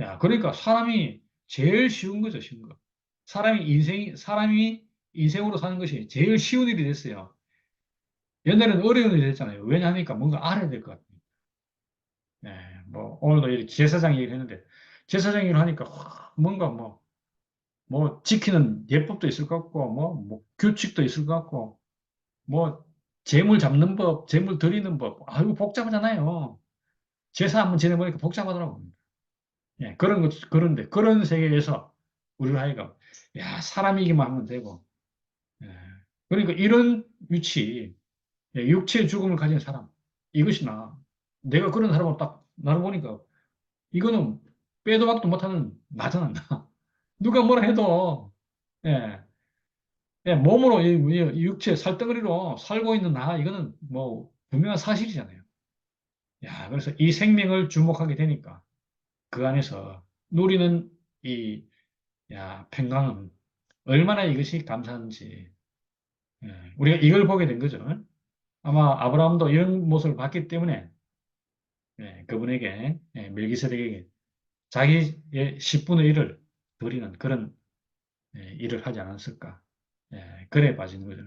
야, 그러니까 사람이 제일 쉬운 거죠, 쉬운 거. 사람이 인생으로 사는 것이 제일 쉬운 일이 됐어요. 옛날에는 어려운 일이 됐잖아요. 왜냐하니까 뭔가 알아야 될 것 같아요. 뭐, 오늘도 이렇게 제사장 얘기를 했는데, 제사장 얘기를 하니까, 뭔가 뭐, 지키는 예법도 있을 것 같고, 뭐, 규칙도 있을 것 같고, 뭐, 재물 잡는 법, 재물 드리는 법, 아이고, 복잡하잖아요. 제사 한번 지내보니까 복잡하더라고요. 그런데, 그런 세계에서 우리를 하여금, 야, 사람이기만 하면 되고, 예, 그러니까 이런 위치, 육체의 죽음을 가진 사람, 이것이 내가 그런 사람을 딱, 나를 보니까, 이거는 빼도 박도 못하는 나잖아. 누가 뭐라 해도, 예, 예, 몸으로 이 육체 살덩어리로 살고 있는 나 이거는 뭐 분명한 사실이잖아요. 야, 그래서 이 생명을 주목하게 되니까 그 안에서 누리는 이 평강은 얼마나 이것이 감사한지 우리가 이걸 보게 된 거죠. 아마 아브라함도 이런 모습을 봤기 때문에 그분에게 멜기세덱에게 자기의 10분의 1을 드리는 그런 일을 하지 않았을까. 그래 빠지는 거죠.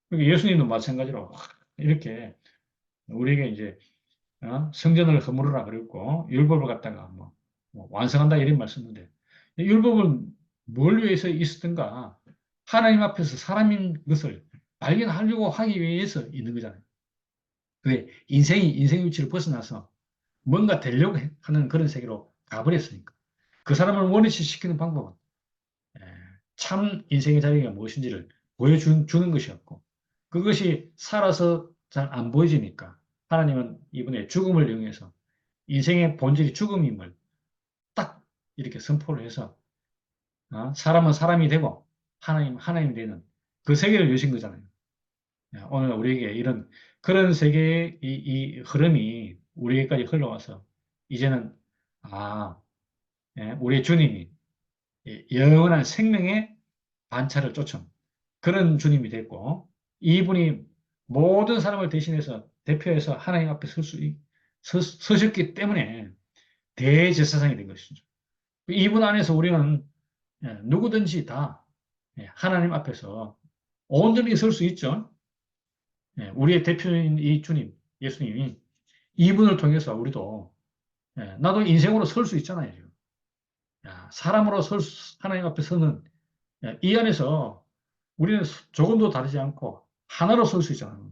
그리고 예수님도 마찬가지로 이렇게 우리에게 이제 성전을 허물으라 그랬고 율법을 갖다가 뭐 완성한다 이런 말씀인데 율법은 뭘 위해서 있었던가? 하나님 앞에서 사람인 것을 발견하려고 하기 위해서 있는 거잖아요. 왜? 인생 위치를 벗어나서 뭔가 되려고 하는 그런 세계로 가버렸으니까. 그 사람을 원위치시키는 방법은 예, 참 인생의 자리가 무엇인지를 보여주는 것이었고 그것이 살아서 잘 안 보여지니까 하나님은 이번에 죽음을 이용해서 인생의 본질이 죽음임을 딱 이렇게 선포를 해서 사람은 사람이 되고 하나님이 되는 그 세계를 여신 거잖아요. 오늘 우리에게 이런 그런 세계의 이 흐름이 우리에게까지 흘러와서 이제는 아, 우리의 주님이 영원한 생명의 반차를 쫓은 그런 주님이 됐고 이분이 모든 사람을 대신해서 대표해서 하나님 앞에 서셨기 때문에 대제사장이 된 것이죠. 이분 안에서 우리는 누구든지 다 하나님 앞에서 온전히 설 수 있죠. 우리의 대표인 이 주님, 예수님이 이분을 통해서 우리도 나도 인생으로 설 수 있잖아요. 지금. 사람으로 하나님 앞에 서는 이 안에서 우리는 조금도 다르지 않고 하나로 설 수 있잖아요.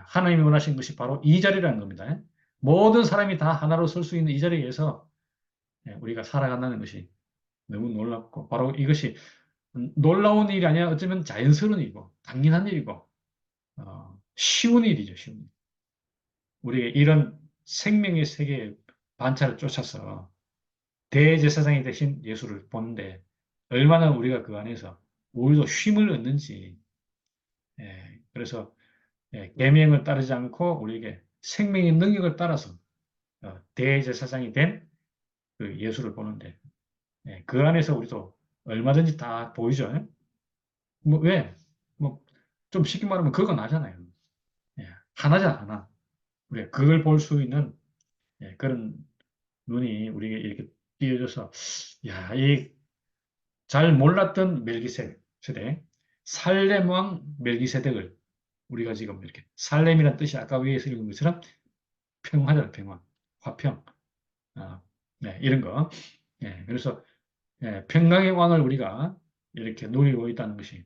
하나님이 원하신 것이 바로 이 자리라는 겁니다. 모든 사람이 다 하나로 설 수 있는 이 자리에서 우리가 살아간다는 것이 너무 놀랍고 바로 이것이 놀라운 일이 아니라 어쩌면 자연스러운 일이고 당연한 일이고 쉬운 일이죠. 쉬운 일. 우리가 이런 생명의 세계의 반차를 쫓아서 대제사장이 되신 예수를 보는데 얼마나 우리가 그 안에서 우리도 쉼을 얻는지 그래서 계명을 따르지 않고 우리에게 생명의 능력을 따라서 대제사장이 된 그 예수를 보는데 그 안에서 우리도 얼마든지 다 보이죠. 뭐 왜? 뭐 좀 쉽게 말하면 그거 나잖아요. 하나잖아 하나. 우리가 그걸 볼 수 있는 그런 눈이 우리에게 이렇게 띄어져서 야, 이 잘 몰랐던 멜기세덱, 살렘 왕 멜기세덱을 우리가 지금 이렇게 살렘이라는 뜻이 아까 위에서 읽은 것처럼 평화잖아, 평화, 화평, 이런 거. 그래서 평강의 왕을 우리가 이렇게 누리고 있다는 것이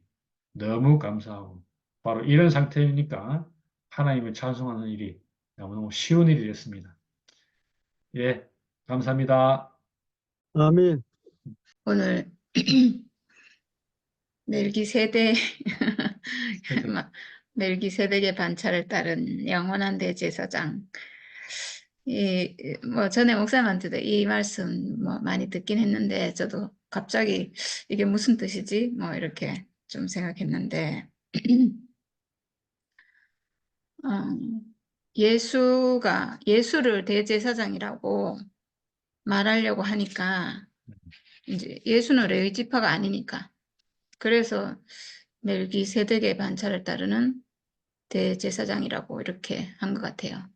너무 감사하고 바로 이런 상태니까 하나님을 찬송하는 일이 너무너무 쉬운 일이 됐습니다. 예, 감사합니다. 아멘. 오늘 멜기세덱 세대. 멜기세덱의 반차를 따른 영원한 대제사장. 뭐 전에 목사님한테도 이 말씀 뭐 많이 듣긴 했는데 저도 갑자기 이게 무슨 뜻이지? 뭐 이렇게 좀 생각했는데 예수를 대제사장이라고 말하려고 하니까 이제 예수는 레위 지파가 아니니까 그래서 멜기세덱의 반차를 따르는 대제사장이라고 이렇게 한 것 같아요.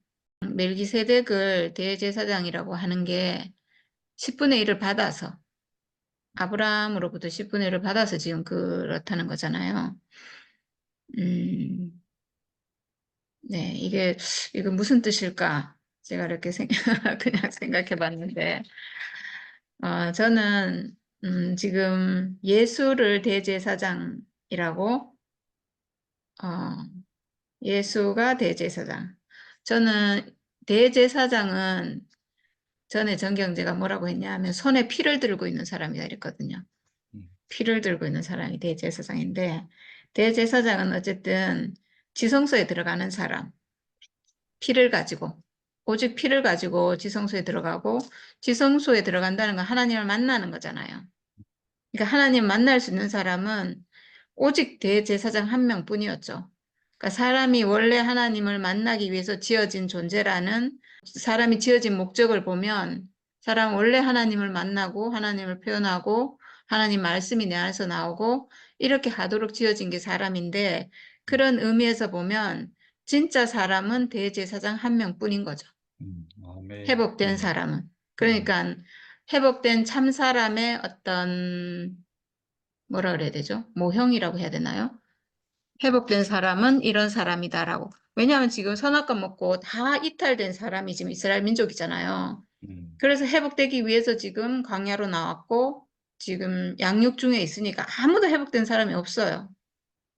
멜기세덱을 대제사장이라고 하는 게 10분의 1을 받아서 아브라함으로부터 10분의 1을 받아서 지금 그렇다는 거잖아요. 네, 이게 무슨 뜻일까? 제가 이렇게 그냥 생각해 봤는데, 저는, 지금 예수를 대제사장이라고, 예수가 대제사장. 저는 대제사장은 전에 정경제가 뭐라고 했냐 하면 손에 피를 들고 있는 사람이다 이랬거든요. 피를 들고 있는 사람이 대제사장인데, 대제사장은 어쨌든 지성소에 들어가는 사람, 오직 피를 가지고 지성소에 들어가고, 지성소에 들어간다는 건 하나님을 만나는 거잖아요. 그러니까 하나님 만날 수 있는 사람은 오직 대제사장 한 명뿐이었죠. 그러니까 사람이 원래 하나님을 만나기 위해서 지어진 존재라는 사람이 지어진 목적을 보면 사람 원래 하나님을 만나고 하나님을 표현하고 하나님 말씀이 내 안에서 나오고 이렇게 하도록 지어진 게 사람인데 그런 의미에서 보면 진짜 사람은 대제사장 한 명뿐인 거죠. 아멘. 회복된 사람은. 음, 그러니까 회복된 참 사람의 어떤 뭐라 그래야 되죠? 모형이라고 해야 되나요? 회복된 사람은 이런 사람이다라고. 왜냐하면 지금 선악과 먹고 다 이탈된 사람이 지금 이스라엘 민족이잖아요. 음, 그래서 회복되기 위해서 지금 광야로 나왔고 지금 양육 중에 있으니까 아무도 회복된 사람이 없어요.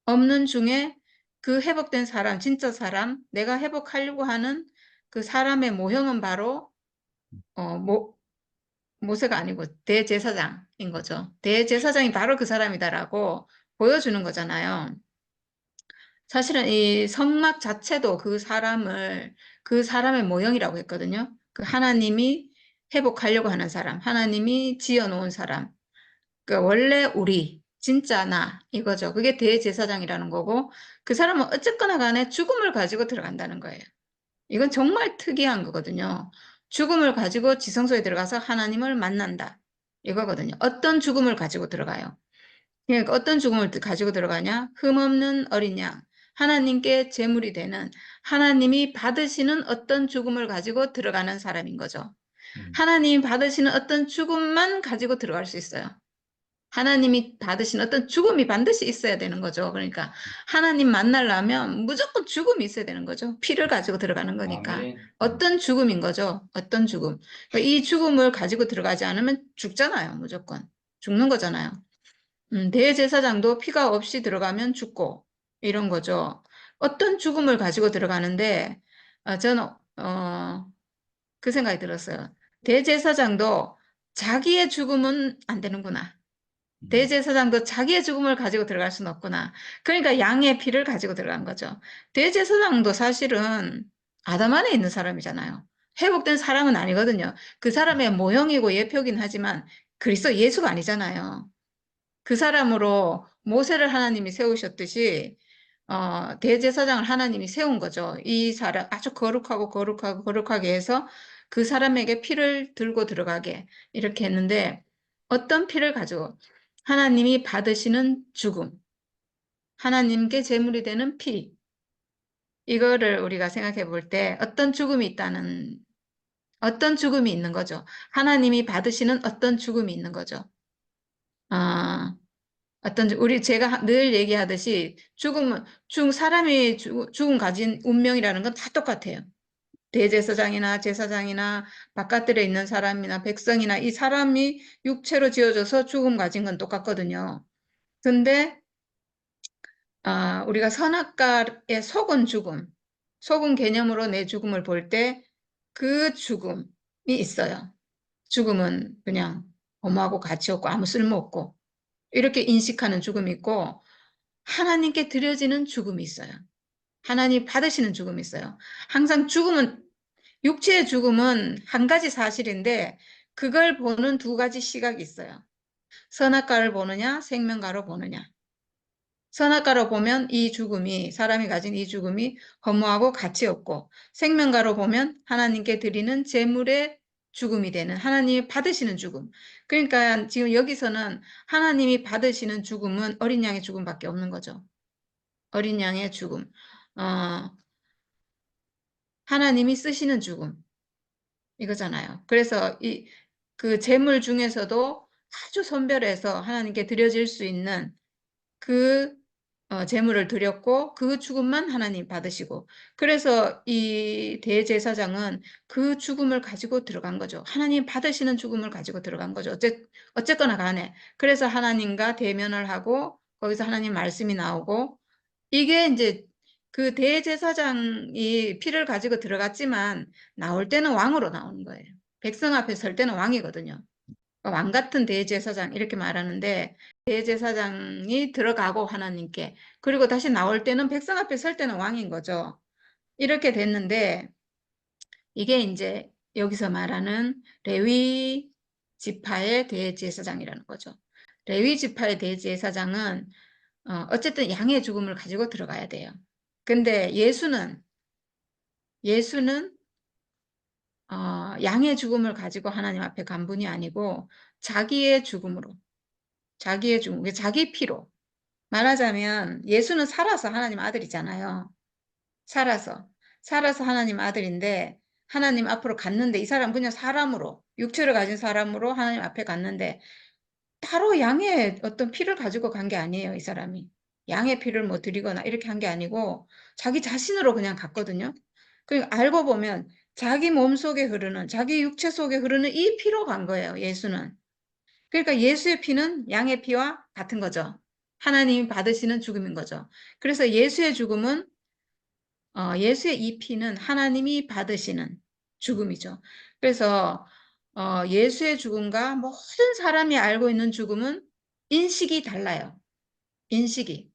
없는 중에 그 회복된 사람, 진짜 사람, 내가 회복하려고 하는 그 사람의 모형은 바로 어, 모, 모세가 아니고 대제사장인 거죠. 대제사장이 바로 그 사람이다라고 보여주는 거잖아요. 사실은 이 성막 자체도 그 사람의 모형이라고 했거든요. 그 하나님이 회복하려고 하는 사람, 하나님이 지어놓은 사람. 그 원래 우리, 진짜 나, 이거죠. 그게 대제사장이라는 거고, 그 사람은 어쨌거나 간에 죽음을 가지고 들어간다는 거예요. 이건 정말 특이한 거거든요. 죽음을 가지고 지성소에 들어가서 하나님을 만난다. 이거거든요. 어떤 죽음을 가지고 들어가요? 그러니까 어떤 죽음을 가지고 들어가냐? 흠없는 어린 양. 하나님께 제물이 되는 하나님이 받으시는 어떤 죽음을 가지고 들어가는 사람인 거죠. 음, 하나님이 받으시는 어떤 죽음만 가지고 들어갈 수 있어요. 하나님이 받으신 어떤 죽음이 반드시 있어야 되는 거죠. 그러니까 하나님 만나려면 무조건 죽음이 있어야 되는 거죠. 피를 가지고 들어가는 거니까. 아멘. 어떤 죽음인 거죠. 어떤 죽음. 그러니까 이 죽음을 가지고 들어가지 않으면 죽잖아요. 무조건. 죽는 거잖아요. 대제사장도 피가 없이 들어가면 죽고 이런 거죠. 어떤 죽음을 가지고 들어가는데 저는 그 생각이 들었어요. 대제사장도 자기의 죽음은 안 되는구나. 음, 대제사장도 자기의 죽음을 가지고 들어갈 수는 없구나. 그러니까 양의 피를 가지고 들어간 거죠. 대제사장도 사실은 아담 안에 있는 사람이잖아요. 회복된 사람은 아니거든요. 그 사람의 모형이고 예표긴 하지만 그리스도 예수가 아니잖아요. 그 사람으로 모세를 하나님이 세우셨듯이 대제사장을 하나님이 세운 거죠. 이 사람 아주 거룩하고 거룩하고 거룩하게 해서 그 사람에게 피를 들고 들어가게 이렇게 했는데 어떤 피를 가지고 하나님이 받으시는 죽음, 하나님께 제물이 되는 피 이거를 우리가 생각해 볼 때 어떤 죽음이 있는 거죠. 하나님이 받으시는 어떤 죽음이 있는 거죠. 아, 우리 제가 늘 얘기하듯이 사람이 죽음 가진 운명이라는 건 다 똑같아요. 대제사장이나 제사장이나 바깥들에 있는 사람이나 백성이나 이 사람이 육체로 지어져서 죽음 가진 건 똑같거든요. 근데 우리가 선악과에 속은 개념으로 내 죽음을 볼 때 그 죽음이 있어요. 죽음은 그냥 엄하고 가치 없고 아무 쓸모 없고 이렇게 인식하는 죽음이 있고 하나님께 드려지는 죽음이 있어요. 하나님 받으시는 죽음이 있어요. 항상 육체의 죽음은 한 가지 사실인데 그걸 보는 두 가지 시각이 있어요. 선악과를 보느냐, 생명과로 보느냐. 선악과로 보면 사람이 가진 이 죽음이 허무하고 가치 없고, 생명과로 보면 하나님께 드리는 제물의 죽음이 되는 하나님이 받으시는 죽음. 그러니까 지금 여기서는 하나님이 받으시는 죽음은 어린 양의 죽음밖에 없는 거죠. 어린 양의 죽음. 어, 하나님이 쓰시는 죽음. 이거잖아요. 그래서 그 제물 중에서도 아주 선별해서 하나님께 드려질 수 있는 그 제물을 드렸고 그 죽음만 하나님 받으시고 그래서 이 대제사장은 그 죽음을 가지고 들어간 거죠. 하나님 받으시는 죽음을 가지고 들어간 거죠. 어쨌거나 간에 그래서 하나님과 대면을 하고 거기서 하나님 말씀이 나오고 이게 이제 그 대제사장이 피를 가지고 들어갔지만 나올 때는 왕으로 나오는 거예요. 백성 앞에 설 때는 왕이거든요. 왕 같은 대제사장 이렇게 말하는데 대제사장이 들어가고 하나님께 그리고 다시 나올 때는 백성 앞에 설 때는 왕인 거죠. 이렇게 됐는데 이게 이제 여기서 말하는 레위 지파의 대제사장이라는 거죠. 레위 지파의 대제사장은 어쨌든 양의 죽음을 가지고 들어가야 돼요. 근데 예수는 양의 죽음을 가지고 하나님 앞에 간 분이 아니고 자기의 죽음으로, 자기의 죽음, 자기 피로. 말하자면 예수는 살아서 하나님 아들이잖아요. 살아서. 살아서 하나님 아들인데 하나님 앞으로 갔는데 이 사람 그냥 사람으로, 육체를 가진 사람으로 하나님 앞에 갔는데 따로 양의 어떤 피를 가지고 간 게 아니에요, 이 사람이. 양의 피를 뭐 드리거나 이렇게 한 게 아니고 자기 자신으로 그냥 갔거든요. 그러니까 알고 보면 자기 몸 속에 흐르는, 자기 육체 속에 흐르는 이 피로 간 거예요, 예수는. 그러니까 예수의 피는 양의 피와 같은 거죠. 하나님이 받으시는 죽음인 거죠. 그래서 예수의 죽음은, 예수의 이 피는 하나님이 받으시는 죽음이죠. 그래서 예수의 죽음과 모든 사람이 알고 있는 죽음은 인식이 달라요. 인식이.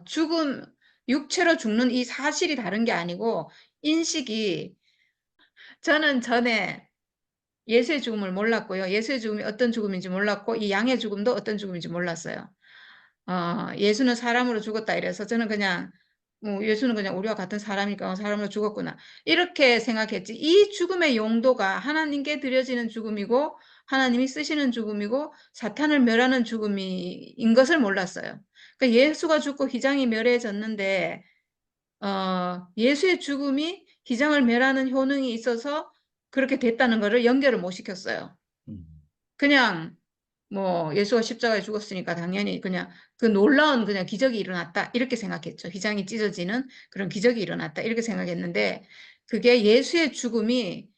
죽음, 육체로 죽는 이 사실이 다른 게 아니고 인식이, 저는 전에 예수의 죽음을 몰랐고요. 예수의 죽음이 어떤 죽음인지 몰랐고 이 양의 죽음도 어떤 죽음인지 몰랐어요. 예수는 사람으로 죽었다 이래서 저는 그냥 뭐 예수는 그냥 우리와 같은 사람이니까 사람으로 죽었구나 이렇게 생각했지. 이 죽음의 용도가 하나님께 드려지는 죽음이고 하나님이 쓰시는 죽음이고 사탄을 멸하는 죽음인 것을 몰랐어요. 그러니까 예수가 죽고 휘장이 멸해졌는데 예수의 죽음이 휘장을 멸하는 효능이 있어서 그렇게 됐다는 것을 연결을 못 시켰어요. 그냥 뭐 예수가 십자가에 죽었으니까 당연히 그냥 그 놀라운 그냥 기적이 일어났다 이렇게 생각했죠. 휘장이 찢어지는 그런 기적이 일어났다 이렇게 생각했는데 그게 예수의 죽음이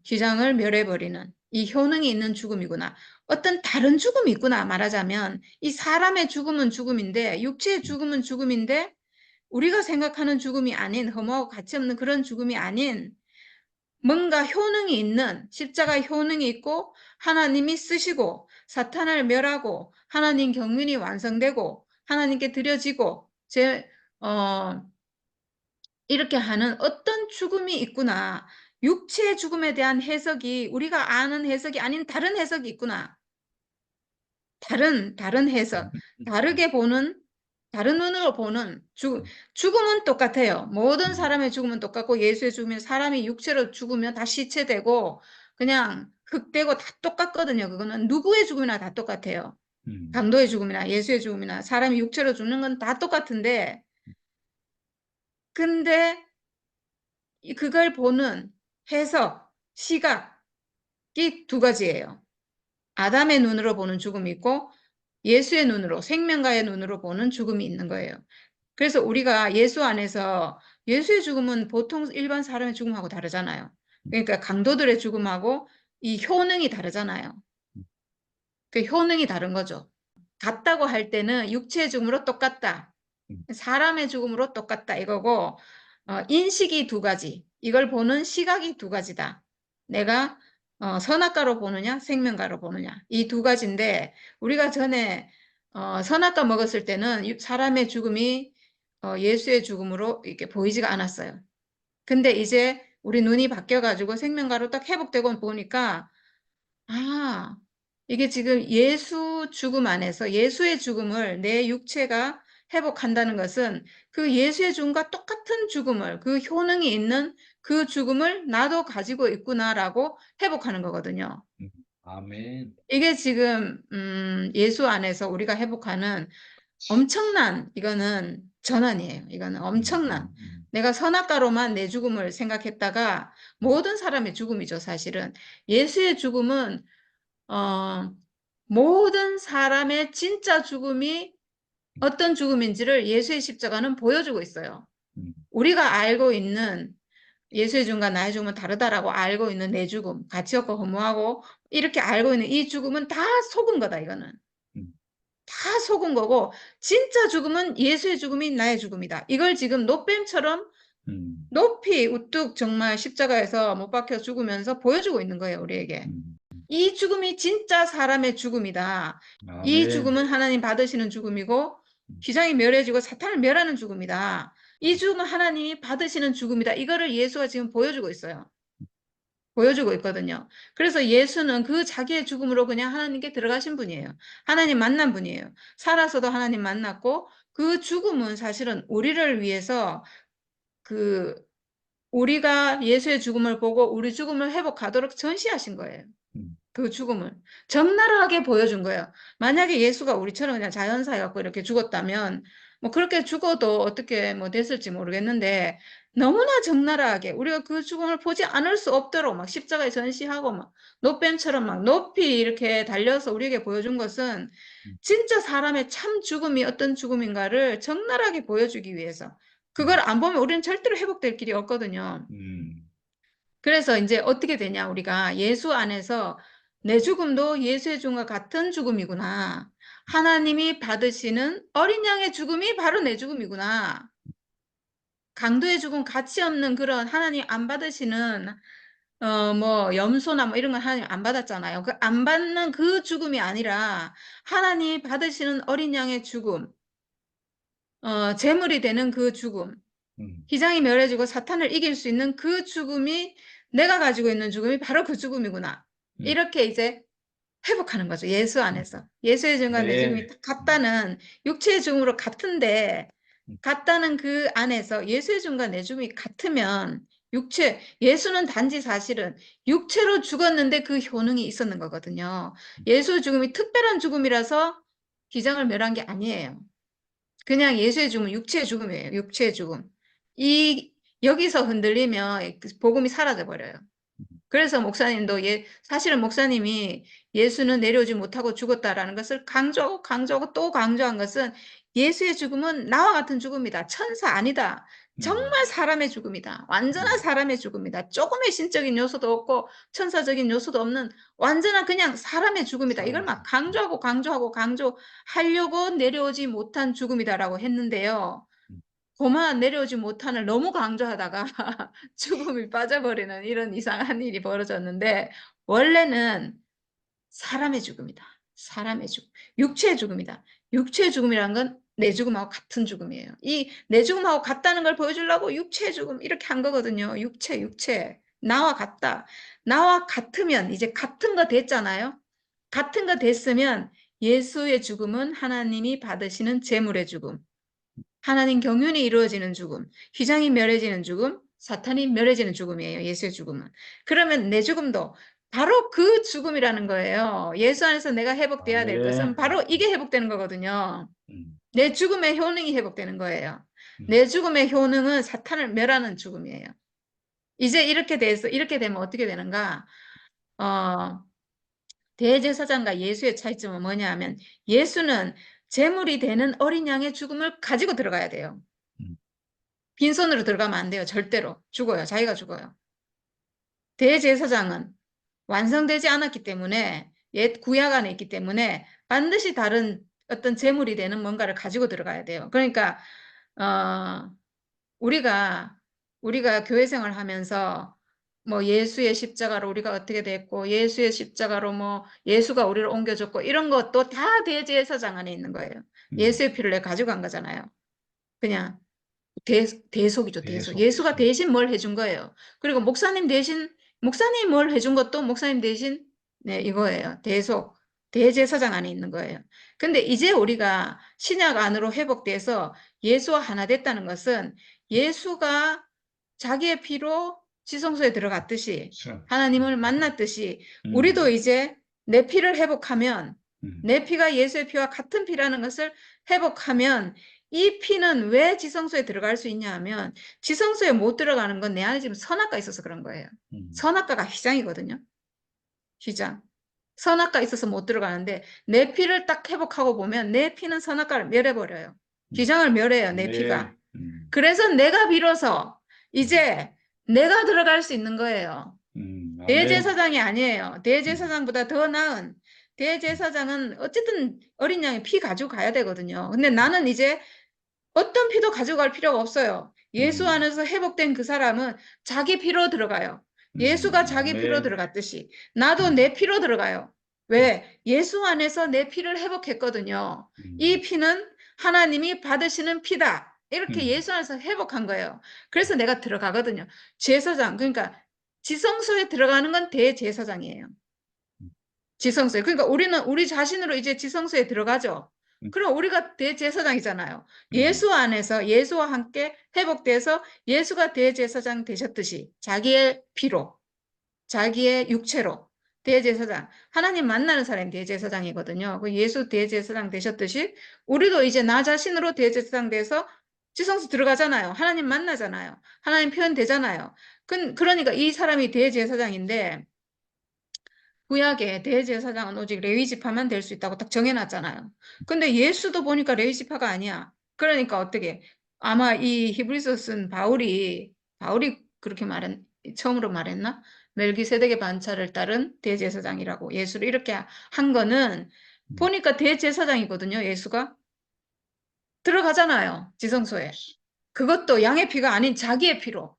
휘장을 멸해버리는 이 효능이 있는 죽음이구나. 어떤 다른 죽음이 있구나 말하자면 이 사람의 죽음은 죽음인데 육체의 죽음은 죽음인데 우리가 생각하는 죽음이 아닌 허무하고 가치없는 그런 죽음이 아닌 뭔가 효능이 있는 십자가 효능이 있고 하나님이 쓰시고 사탄을 멸하고 하나님 경륜이 완성되고 하나님께 드려지고 이렇게 하는 어떤 죽음이 있구나. 육체의 죽음에 대한 해석이 우리가 아는 해석이 아닌 다른 해석이 있구나. 다른 해석, 다르게 보는, 다른 눈으로 보는 죽음은 똑같아요. 모든 사람의 죽음은 똑같고 예수의 죽으면 사람이 육체로 죽으면 다 시체되고 그냥 흙되고 다 똑같거든요. 그거는 누구의 죽음이나 다 똑같아요. 강도의 죽음이나 예수의 죽음이나 사람이 육체로 죽는 건 다 똑같은데 근데 그걸 보는 해석, 시각이 두 가지예요. 아담의 눈으로 보는 죽음이 있고 예수의 눈으로 생명가의 눈으로 보는 죽음이 있는 거예요. 그래서 우리가 예수 안에서 예수의 죽음은 보통 일반 사람의 죽음하고 다르잖아요. 그러니까 강도들의 죽음하고 이 효능이 다르잖아요. 그 효능이 다른 거죠. 같다고 할 때는 육체의 죽음으로 똑같다. 사람의 죽음으로 똑같다 이거고 인식이 두 가지. 이걸 보는 시각이 두 가지다. 내가 선악과로 보느냐 생명과로 보느냐 이 두 가지인데 우리가 전에 선악과 먹었을 때는 사람의 죽음이 예수의 죽음으로 이렇게 보이지가 않았어요. 근데 이제 우리 눈이 바뀌어가지고 생명과로 딱 회복되고 보니까 이게 지금 예수 죽음 안에서 예수의 죽음을 내 육체가 회복한다는 것은 그 예수의 죽음과 똑같은 죽음을 그 효능이 있는 그 죽음을 나도 가지고 있구나라고 회복하는 거거든요. 아멘. 이게 지금 예수 안에서 우리가 회복하는 엄청난 이거는 전환이에요. 이거는 엄청난 내가 선악과로만 내 죽음을 생각했다가 모든 사람의 죽음이죠, 사실은. 예수의 죽음은 모든 사람의 진짜 죽음이 어떤 죽음인지를 예수의 십자가는 보여주고 있어요. 우리가 알고 있는 예수의 죽음과 나의 죽음은 다르다라고 알고 있는 내 죽음, 가치 없고 허무하고 이렇게 알고 있는 이 죽음은 다 속은 거다, 이거는. 다 속은 거고 진짜 죽음은 예수의 죽음이 나의 죽음이다. 이걸 지금 노뱀처럼 높이 우뚝 정말 십자가에서 못 박혀 죽으면서 보여주고 있는 거예요, 우리에게. 이 죽음이 진짜 사람의 죽음이다. 이 아멘. 죽음은 하나님 받으시는 죽음이고 휘장이 멸해지고 사탄을 멸하는 죽음이다. 이 죽음은 하나님이 받으시는 죽음이다. 이거를 예수가 지금 보여주고 있어요. 보여주고 있거든요. 그래서 예수는 그 자기의 죽음으로 그냥 하나님께 들어가신 분이에요. 하나님 만난 분이에요. 살아서도 하나님 만났고 그 죽음은 사실은 우리를 위해서 그 우리가 예수의 죽음을 보고 우리 죽음을 회복하도록 전시하신 거예요. 음, 그 죽음을 적나라하게 보여준 거예요. 만약에 예수가 우리처럼 그냥 자연사해갖고 이렇게 죽었다면 뭐 그렇게 죽어도 어떻게 뭐 됐을지 모르겠는데 너무나 적나라하게 우리가 그 죽음을 보지 않을 수 없도록 막 십자가에 전시하고 막 노뱀처럼 막 높이 이렇게 달려서 우리에게 보여준 것은 음, 진짜 사람의 참 죽음이 어떤 죽음인가를 적나라하게 보여주기 위해서 그걸 음, 안 보면 우리는 절대로 회복될 길이 없거든요. 음, 그래서 이제 어떻게 되냐, 우리가 예수 안에서 내 죽음도 예수의 죽음과 같은 죽음이구나. 하나님이 받으시는 어린 양의 죽음이 바로 내 죽음이구나. 강도의 죽음 가치 없는 그런 하나님 안 받으시는 뭐 염소나 뭐 이런 건 하나님 안 받았잖아요. 그 안 받는 그 죽음이 아니라 하나님이 받으시는 어린 양의 죽음, 제물이 되는 그 죽음. 음, 기장이 멸해지고 사탄을 이길 수 있는 그 죽음이 내가 가지고 있는 죽음이 바로 그 죽음이구나. 음, 이렇게 이제 회복하는 거죠. 예수 음. 안에서. 예수의 죽음과 내 죽음이 네. 딱 같다는 육체의 죽음으로 같은데 음, 같다는 그 안에서 예수의 죽음과 내 죽음이 같으면 예수는 단지 사실은 육체로 죽었는데 그 효능이 있었는 거거든요. 예수의 죽음이 특별한 죽음이라서 기장을 멸한 게 아니에요. 그냥 예수의 죽음은 육체의 죽음이에요. 육체의 죽음. 이 여기서 흔들리면 복음이 사라져 버려요. 그래서 목사님도 사실은 목사님이 예수는 내려오지 못하고 죽었다라는 것을 강조하고 강조하고 또 강조한 것은 예수의 죽음은 나와 같은 죽음이다. 천사 아니다. 음, 정말 사람의 죽음이다. 완전한 음. 사람의 죽음이다. 조금의 신적인 요소도 없고 천사적인 요소도 없는 완전한 그냥 사람의 죽음이다. 이걸 막 사람이죠. 강조하고 강조하고 강조하려고 내려오지 못한 죽음이다라고 했는데요. 음, 고만 내려오지 못한을 너무 강조하다가 죽음이 빠져버리는 이런 이상한 일이 벌어졌는데 원래는 사람의 죽음이다. 사람의 죽음. 육체의 죽음이다. 육체의 죽음이라는 건 내 죽음하고 같은 죽음이에요. 이 내 죽음하고 같다는 걸 보여주려고 육체의 죽음 이렇게 한 거거든요. 육체. 나와 같다. 나와 같으면 이제 같은 거 됐잖아요. 같은 거 됐으면 예수의 죽음은 하나님이 받으시는 제물의 죽음. 하나님 경륜이 이루어지는 죽음, 휘장이 멸해지는 죽음, 사탄이 멸해지는 죽음이에요. 예수의 죽음은. 그러면 내 죽음도 바로 그 죽음이라는 거예요. 예수 안에서 내가 아, 회복돼야 될 것은 네. 바로 이게 회복되는 거거든요. 음, 내 죽음의 효능이 회복되는 거예요. 음. 내 죽음의 효능은 사탄을 멸하는 죽음이에요. 이제 이렇게 되면 어떻게 되는가? 어, 대제사장과 예수의 차이점은 뭐냐 하면 예수는 제물이 되는 어린 양의 죽음을 가지고 들어가야 돼요. 음, 빈손으로 들어가면 안 돼요. 절대로. 죽어요. 자기가 죽어요. 대제사장은 완성되지 않았기 때문에 옛 구약 안에 있기 때문에 반드시 다른 어떤 제물이 되는 뭔가를 가지고 들어가야 돼요. 그러니까 어, 우리가 교회 생활 하면서 뭐 예수의 십자가로 우리가 어떻게 됐고 예수의 십자가로 뭐 예수가 우리를 옮겨줬고 이런 것도 다 대제사장 안에 있는 거예요. 음. 예수의 피를 내 가지고 간 거잖아요. 그냥 대속이죠, 대속. 대속. 예수가 대신 뭘 해준 거예요. 그리고 목사님 뭘 해준 것도 목사님 대신, 네, 이거예요. 대속. 대제사장 안에 있는 거예요. 근데 이제 우리가 신약 안으로 회복돼서 예수와 하나 됐다는 것은 예수가 자기의 피로 지성소에 들어갔듯이 그렇죠. 하나님을 만났듯이 우리도 음, 이제 내 피를 회복하면 음, 내 피가 예수의 피와 같은 피라는 것을 회복하면 이 피는 왜 지성소에 들어갈 수 있냐 하면 지성소에 못 들어가는 건 내 안에 지금 선악가 있어서 그런 거예요. 음, 선악가가 휘장이거든요. 휘장. 선악가 있어서 못 들어가는데 내 피를 딱 회복하고 보면 내 피는 선악가를 멸해버려요. 음. 휘장을 멸해요. 내 네. 피가. 그래서 내가 비로소 음, 이제 내가 들어갈 수 있는 거예요. 아멘. 대제사장이 아니에요. 음, 대제사장보다 더 나은 음, 대제사장은 어쨌든 어린 양의 피 가지고 가야 되거든요. 근데 나는 이제 어떤 피도 가져갈 필요가 없어요. 예수 음, 안에서 회복된 그 사람은 자기 피로 들어가요. 예수가 자기 피로 아멘. 들어갔듯이 나도 음, 내 피로 들어가요. 음, 왜? 예수 안에서 내 피를 회복했거든요. 이 음, 피는 하나님이 받으시는 피다. 이렇게 음, 예수 안에서 회복한 거예요. 그래서 내가 들어가거든요. 제사장, 그러니까 지성소에 들어가는 건 대제사장이에요. 지성소에. 그러니까 우리는 우리 자신으로 이제 지성소에 들어가죠. 음, 그럼 우리가 대제사장이잖아요. 음, 예수 안에서 예수와 함께 회복돼서 예수가 대제사장 되셨듯이 자기의 피로, 자기의 육체로 대제사장, 하나님 만나는 사람이 대제사장이거든요. 그 예수 대제사장 되셨듯이 우리도 이제 나 자신으로 대제사장 돼서 지성소 들어가잖아요. 하나님 만나잖아요. 하나님 표현되잖아요. 그러니까 이 사람이 대제사장인데 구약에 대제사장은 오직 레위 지파만 될 수 있다고 딱 정해놨잖아요. 근데 예수도 보니까 레위 지파가 아니야. 그러니까 어떻게 아마 이 히브리서 쓴 바울이 그렇게 처음으로 말했나? 멜기세덱의 반차를 따른 대제사장이라고 예수를 이렇게 한 거는 음. 보니까 대제사장이거든요. 예수가 들어가잖아요. 지성소에. 그것도 양의 피가 아닌 자기의 피로.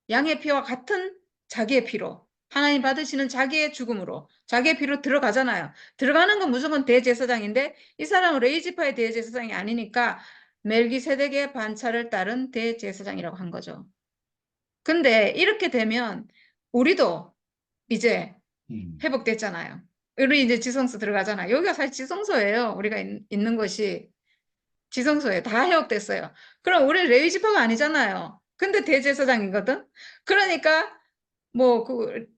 양의 피와 같은 자기의 피로 하나님 받으시는 자기의 죽음으로 자기의 피로 들어가잖아요. 들어가는 건 무조건 대제사장인데 이 사람은 레이지파의 대제사장이 아니니까 멜기세덱의 반차를 따른 대제사장이라고 한 거죠. 근데 이렇게 되면 우리도 이제 음. 회복됐잖아요. 우리 이제 지성소 들어가잖아요. 여기가 사실 지성소예요. 우리가 있는 곳이 지성소에 다 회복됐어요. 그럼 우리 레위지파가 아니잖아요. 근데 대제사장이거든. 그러니까 뭐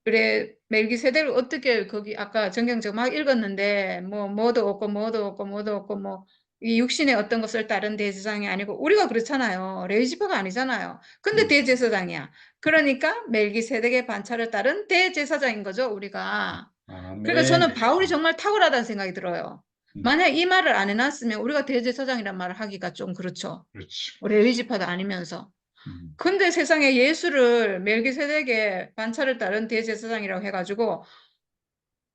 그래 멜기세덱을 어떻게 거기 아까 정경적 막 읽었는데 뭐 뭐도 없고 뭐도 없고 뭐도 없고 뭐 이 육신의 어떤 것을 다른 대제사장이 아니고 우리가 그렇잖아요. 레위지파가 아니잖아요. 근데 음. 대제사장이야. 그러니까 멜기세덱의 반차를 따른 대제사장인 거죠, 우리가. 그러니까 저는 아멘. 바울이 정말 탁월하다는 생각이 들어요. 음, 만약 이 말을 안 해놨으면 우리가 대제사장이란 말을 하기가 좀 그렇죠. 그렇지. 레위지파도 아니면서. 음, 근데 세상에 예수를 멜기세덱의 반차를 따른 대제사장이라고 해가지고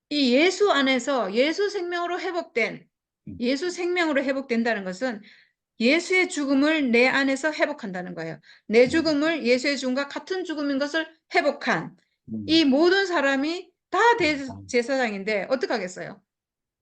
이 예수 안에서 음, 예수 생명으로 회복된다는 것은 예수의 죽음을 내 안에서 회복한다는 거예요. 내 음, 죽음을 예수의 죽음과 같은 죽음인 것을 회복한 음, 이 모든 사람이 다 음, 대제사장인데 어떡하겠어요?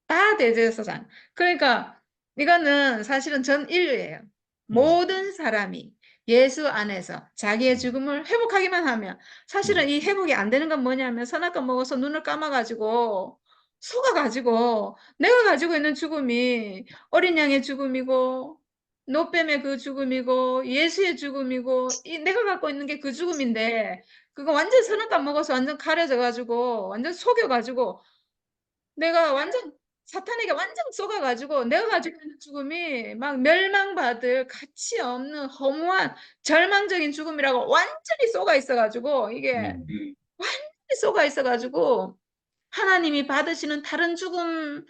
다 대제사장. 그러니까 이거는 사실은 전 인류예요. 음, 모든 사람이 예수 안에서 자기의 음, 죽음을 회복하기만 하면 사실은 음, 이 회복이 안 되는 건 뭐냐면 선악과 먹어서 눈을 감아가지고 속아가지고 내가 가지고 있는 죽음이 어린 양의 죽음이고 노뱀의 그 죽음이고 예수의 죽음이고 내가 갖고 있는 게 그 죽음인데 그거 완전 선악과 먹어서 완전 가려져가지고 완전 속여가지고 내가 완전 사탄에게 완전 쏘가가지고 내가 가지고 있는 죽음이 막 멸망받을 가치 없는 허무한 절망적인 죽음이라고 완전히 쏘가 있어가지고 이게 음, 완전히 쏘가 있어가지고 하나님이 받으시는 다른 죽음이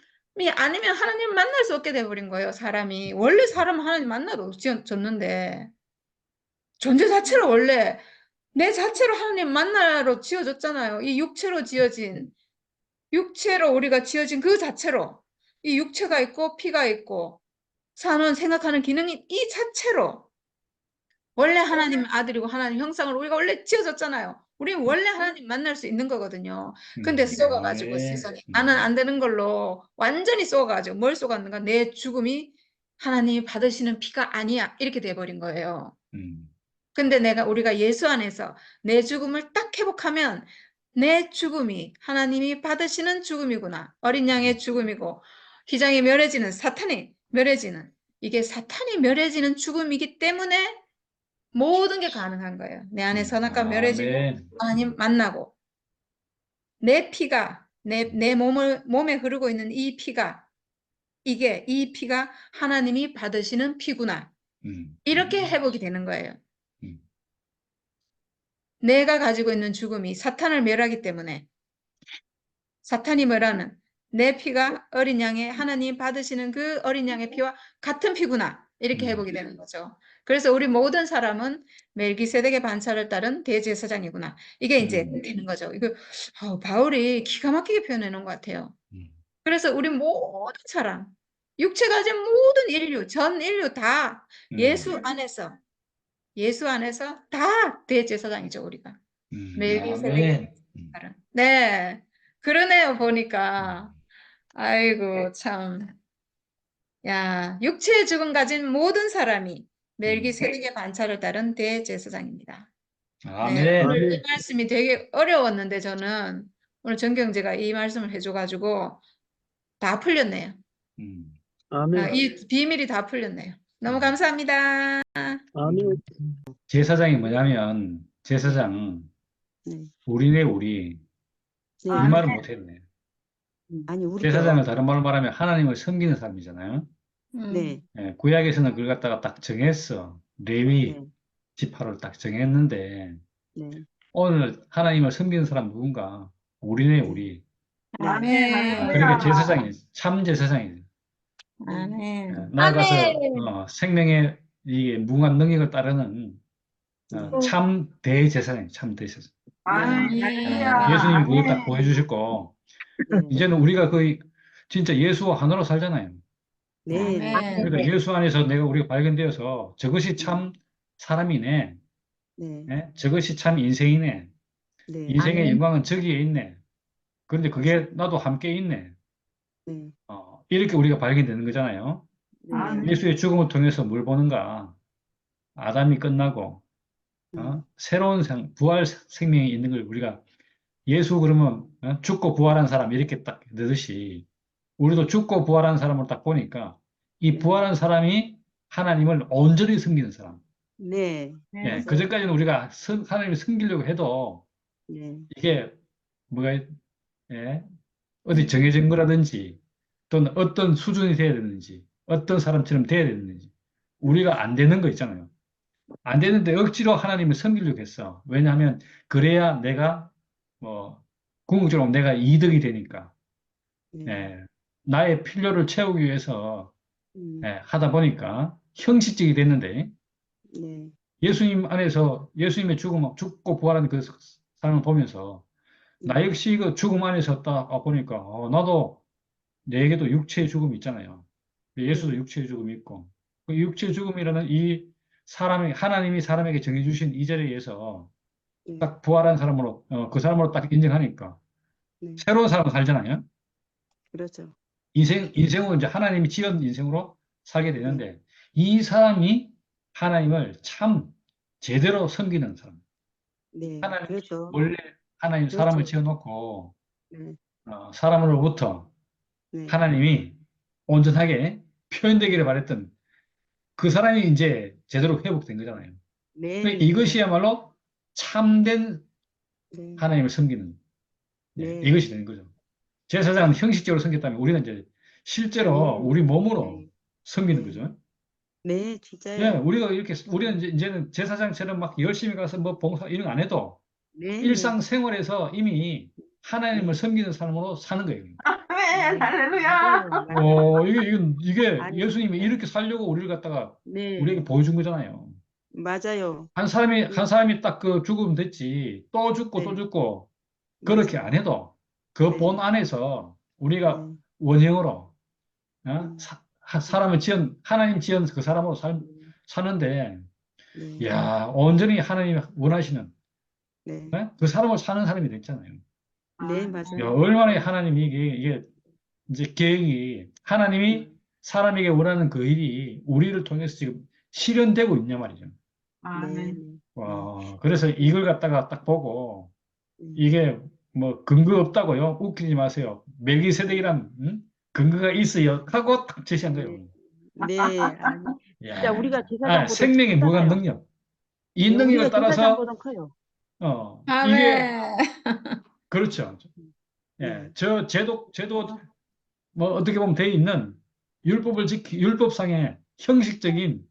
아니면 하나님 만날 수 없게 돼버린 거예요. 사람이 원래 사람은 하나님 만나도 지었는데 존재 자체로 원래 내 자체로 하나님 만나러 지어졌잖아요. 이 육체로 지어진 육체로 우리가 지어진 그 자체로 이 육체가 있고 피가 있고 사는 생각하는 기능이 이 자체로 원래 하나님 아들이고 하나님 형상으로 우리가 원래 지어졌잖아요. 우리 원래 하나님 만날 수 있는 거거든요. 근데 쏘가가지고 아멘. 세상에 나는 안 되는 걸로 완전히 쏘가가지고 뭘 쏘갔는가 내 죽음이 하나님이 받으시는 피가 아니야 이렇게 돼버린 거예요. 음, 근데 우리가 예수 안에서 내 죽음을 딱 회복하면 내 죽음이 하나님이 받으시는 죽음이구나. 어린 음, 양의 죽음이고 휘장이 멸해지는 사탄이 멸해지는 이게 사탄이 멸해지는 죽음이기 때문에 모든 게 가능한 거예요. 내 안에 선악과 멸해지고 아멘. 하나님 만나고 내 피가 내 몸에 흐르고 있는 이 피가 이 피가 하나님이 받으시는 피구나. 음, 이렇게 회복이 되는 거예요. 음, 내가 가지고 있는 죽음이 사탄을 멸하기 때문에 사탄이 멸하는 내 피가 어린 양의 하나님 받으시는 그 어린 양의 피와 같은 피구나. 이렇게 음, 회복이 되는 거죠. 그래서 우리 모든 사람은 멜기세덱의 반차를 따른 대제사장이구나. 이게 이제 음, 되는 거죠. 이거 바울이 기가 막히게 표현해 놓은 것 같아요. 음, 그래서 우리 모든 사람, 육체 가진 모든 인류, 전 인류 다 음, 예수 안에서 다 대제사장이죠, 우리가. 멜기세덱의 아멘. 딸은. 네. 그러네요, 보니까. 음, 아이고, 참. 야, 육체의 죽음 가진 모든 사람이 음, 멜기세덱의 반차를 따른 대제사장입니다. 네, 아멘. 오늘 이 아멘. 말씀이 되게 어려웠는데 저는 오늘 정경제가 이 말씀을 해줘가지고 다 풀렸네요. 음. 아멘. 이 비밀이 다 풀렸네요. 너무 음. 감사합니다. 아멘. 제사장이 뭐냐면 제사장 네. 우리네 우리 이 네. 말을 못했네. 아니, 우리죠. 제사장을 다른 말로 말하면 하나님을 섬기는 사람이잖아요. 네. 예, 구약에서는 그걸 갖다가 딱 정했어. 레위 네. 지파를 딱 정했는데 네. 오늘 하나님을 섬기는 사람 누군가? 우리네 네. 우리. 네. 아멘. 그러니까 제사장이 참 제사장이에요. 예, 아멘. 나아가서 아멘. 생명의 이 무한 능력을 따르는 참 대제사장이에요. 참 대제사장. 아멘. 예수님이 그걸 딱 보여주셨고 네. 이제는 우리가 거의 진짜 예수와 하나로 살잖아요. 네. 네. 아멘. 그러니까 예수 안에서 우리가 발견되어서 저것이 참 사람이네. 네. 예? 저것이 참 인생이네. 네. 인생의 아멘. 영광은 저기에 있네. 그런데 그게 나도 함께 있네. 네. 이렇게 우리가 발견되는 거잖아요. 네. 예수의 죽음을 통해서 뭘 보는가? 아담이 끝나고 새로운 부활 생명이 있는 걸 우리가 예수 그러면 죽고 부활한 사람 이렇게 딱 넣듯이 우리도 죽고 부활한 사람을 딱 보니까 이 부활한 사람이 하나님을 온전히 섬기는 사람. 네. 예, 그전까지는 우리가 하나님을 섬기려고 해도 네. 이게 뭐가 예, 어디 정해진 거라든지 또는 어떤 수준이 돼야 되는지 어떤 사람처럼 돼야 되는지 우리가 안 되는 거 있잖아요. 안 되는데 억지로 하나님을 섬기려고 했어. 왜냐하면 그래야 내가 뭐 궁극적으로 내가 이득이 되니까 네. 예, 나의 필요를 채우기 위해서 음. 하다 보니까 형식적이 됐는데 네. 예수님 안에서 예수님의 죽고 부활한 그 사람을 보면서 나 역시 그 죽음 안에서 딱 보니까 나도 내게도 육체의 죽음이 있잖아요. 예수도 육체의 죽음이 있고 그 육체의 죽음이라는 이 하나님이 사람에게 정해주신 이 자리에 의해서 네. 딱 부활한 사람으로 그 사람으로 딱 인정하니까 네. 새로운 사람으로 살잖아요. 그렇죠. 인생은 이제 하나님이 지은 인생으로 살게 되는데 이 사람이 하나님을 참 제대로 섬기는 사람. 네. 하나님 그렇죠. 원래 하나님 그렇죠. 사람을 지어놓고 네. 사람으로부터 네. 하나님이 온전하게 표현되기를 바랬던 그 사람이 이제 제대로 회복된 거잖아요. 네. 그러니까 이것이야말로 참된 네. 하나님을 섬기는 네. 이것이 되는 거죠. 제사장은 형식적으로 섬겼다면 우리는 이제 실제로 우리 몸으로 네. 섬기는 네. 거죠. 네, 진짜요. 예, 우리가 이렇게 우리는 이제는 제사장처럼 막 열심히 가서 뭐 봉사 이런 거 안 해도 네. 일상생활에서 이미 하나님을 섬기는 삶으로 사는 거예요. 아멘, 할렐루야. 맞아요. 이게 아니, 예수님이 이렇게 살려고 우리를 갖다가 네. 우리에게 보여준 거잖아요. 맞아요. 한 사람이 딱 그 죽으면 됐지. 또 죽고 또 네. 죽고 그렇게 맞아요. 안 해도 그 네. 본 안에서 우리가 네. 원형으로 음. 사람을 하나님 지은 그 사람으로 사는데, 네. 야 온전히 하나님이 원하시는 네. 그 사람을 사는 사람이 됐잖아요. 네, 야, 맞아요. 얼마나 하나님이 이게 이제 계획이 하나님이 사람에게 원하는 그 일이 우리를 통해서 지금 실현되고 있냐 말이죠. 네. 아멘. 와, 그래서 이걸 갖다가 딱 보고 음. 이게 뭐 근거 없다고요? 웃기지 마세요. 멜기세덱이란 근거가 있어요. 하고 딱 제시한 거예요. 네. 아니, 야, 진짜 우리가 제사장보다 생명의 무한 크잖아요. 능력. 이 네, 능력을 우리가 따라서 제사장보다 커요. 이게 아멘. 그렇죠. 예, 네. 제도 뭐 어떻게 보면 돼 있는 율법상의 형식적인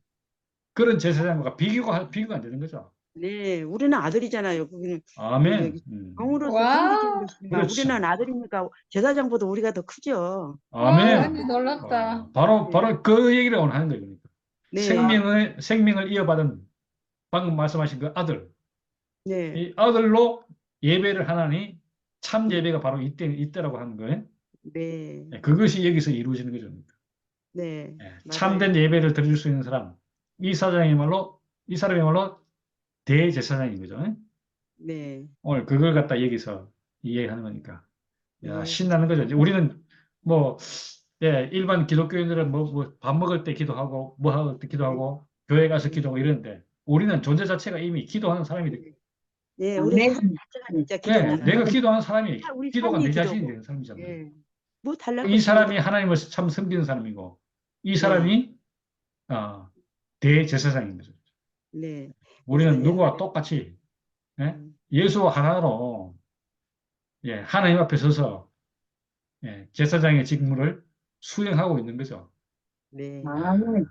그런 제사장과 비교가 안 되는 거죠. 네, 우리는 아들이잖아요. 거기는 아멘. 왕으로서 와. 섬기지는 것이지만 그렇죠. 우리는 아들이니까 제사장보다 우리가 더 크죠. 아멘. 완전 놀랍다. 바로 그 얘기를 오늘 하는 거예요. 그러니까. 네. 생명을 이어받은 방금 말씀하신 그 아들. 네. 이 아들로 예배를 하나니 참 예배가 바로 이때라고 하는 거예요. 네. 네, 그것이 여기서 이루어지는 거죠. 네. 네, 맞아요. 참된 예배를 드릴 수 있는 사람. 이 사람이야말로 대제사장인 거죠. 네. 오늘 그걸 갖다 여기서 이해하는 거니까. 야, 네. 신나는 거죠. 이제 우리는 뭐, 일반 기독교인들은 뭐 밥 먹을 때 기도하고, 뭐 할 때 기도하고, 교회 가서 기도하고 이러는데, 우리는 존재 자체가 이미 기도하는 사람이 돼. 네, 우리 네. 사람 자체가 진짜 예, 기도잖아요. 내가 기도하는 사람이 우리 기도가 삶이 내 자신이 기도고. 되는 사람이잖아요. 예. 뭐 달랄 이 것이 사람이 뭐가. 하나님을 참 섬기는 사람이고 이 네. 사람이 대제사장인 거죠. 네. 우리는 그래서 누구와 똑같이 음, 예수 하나로 하나님 앞에 서서 제사장의 직무를 수행하고 있는 거죠. 네. 아멘.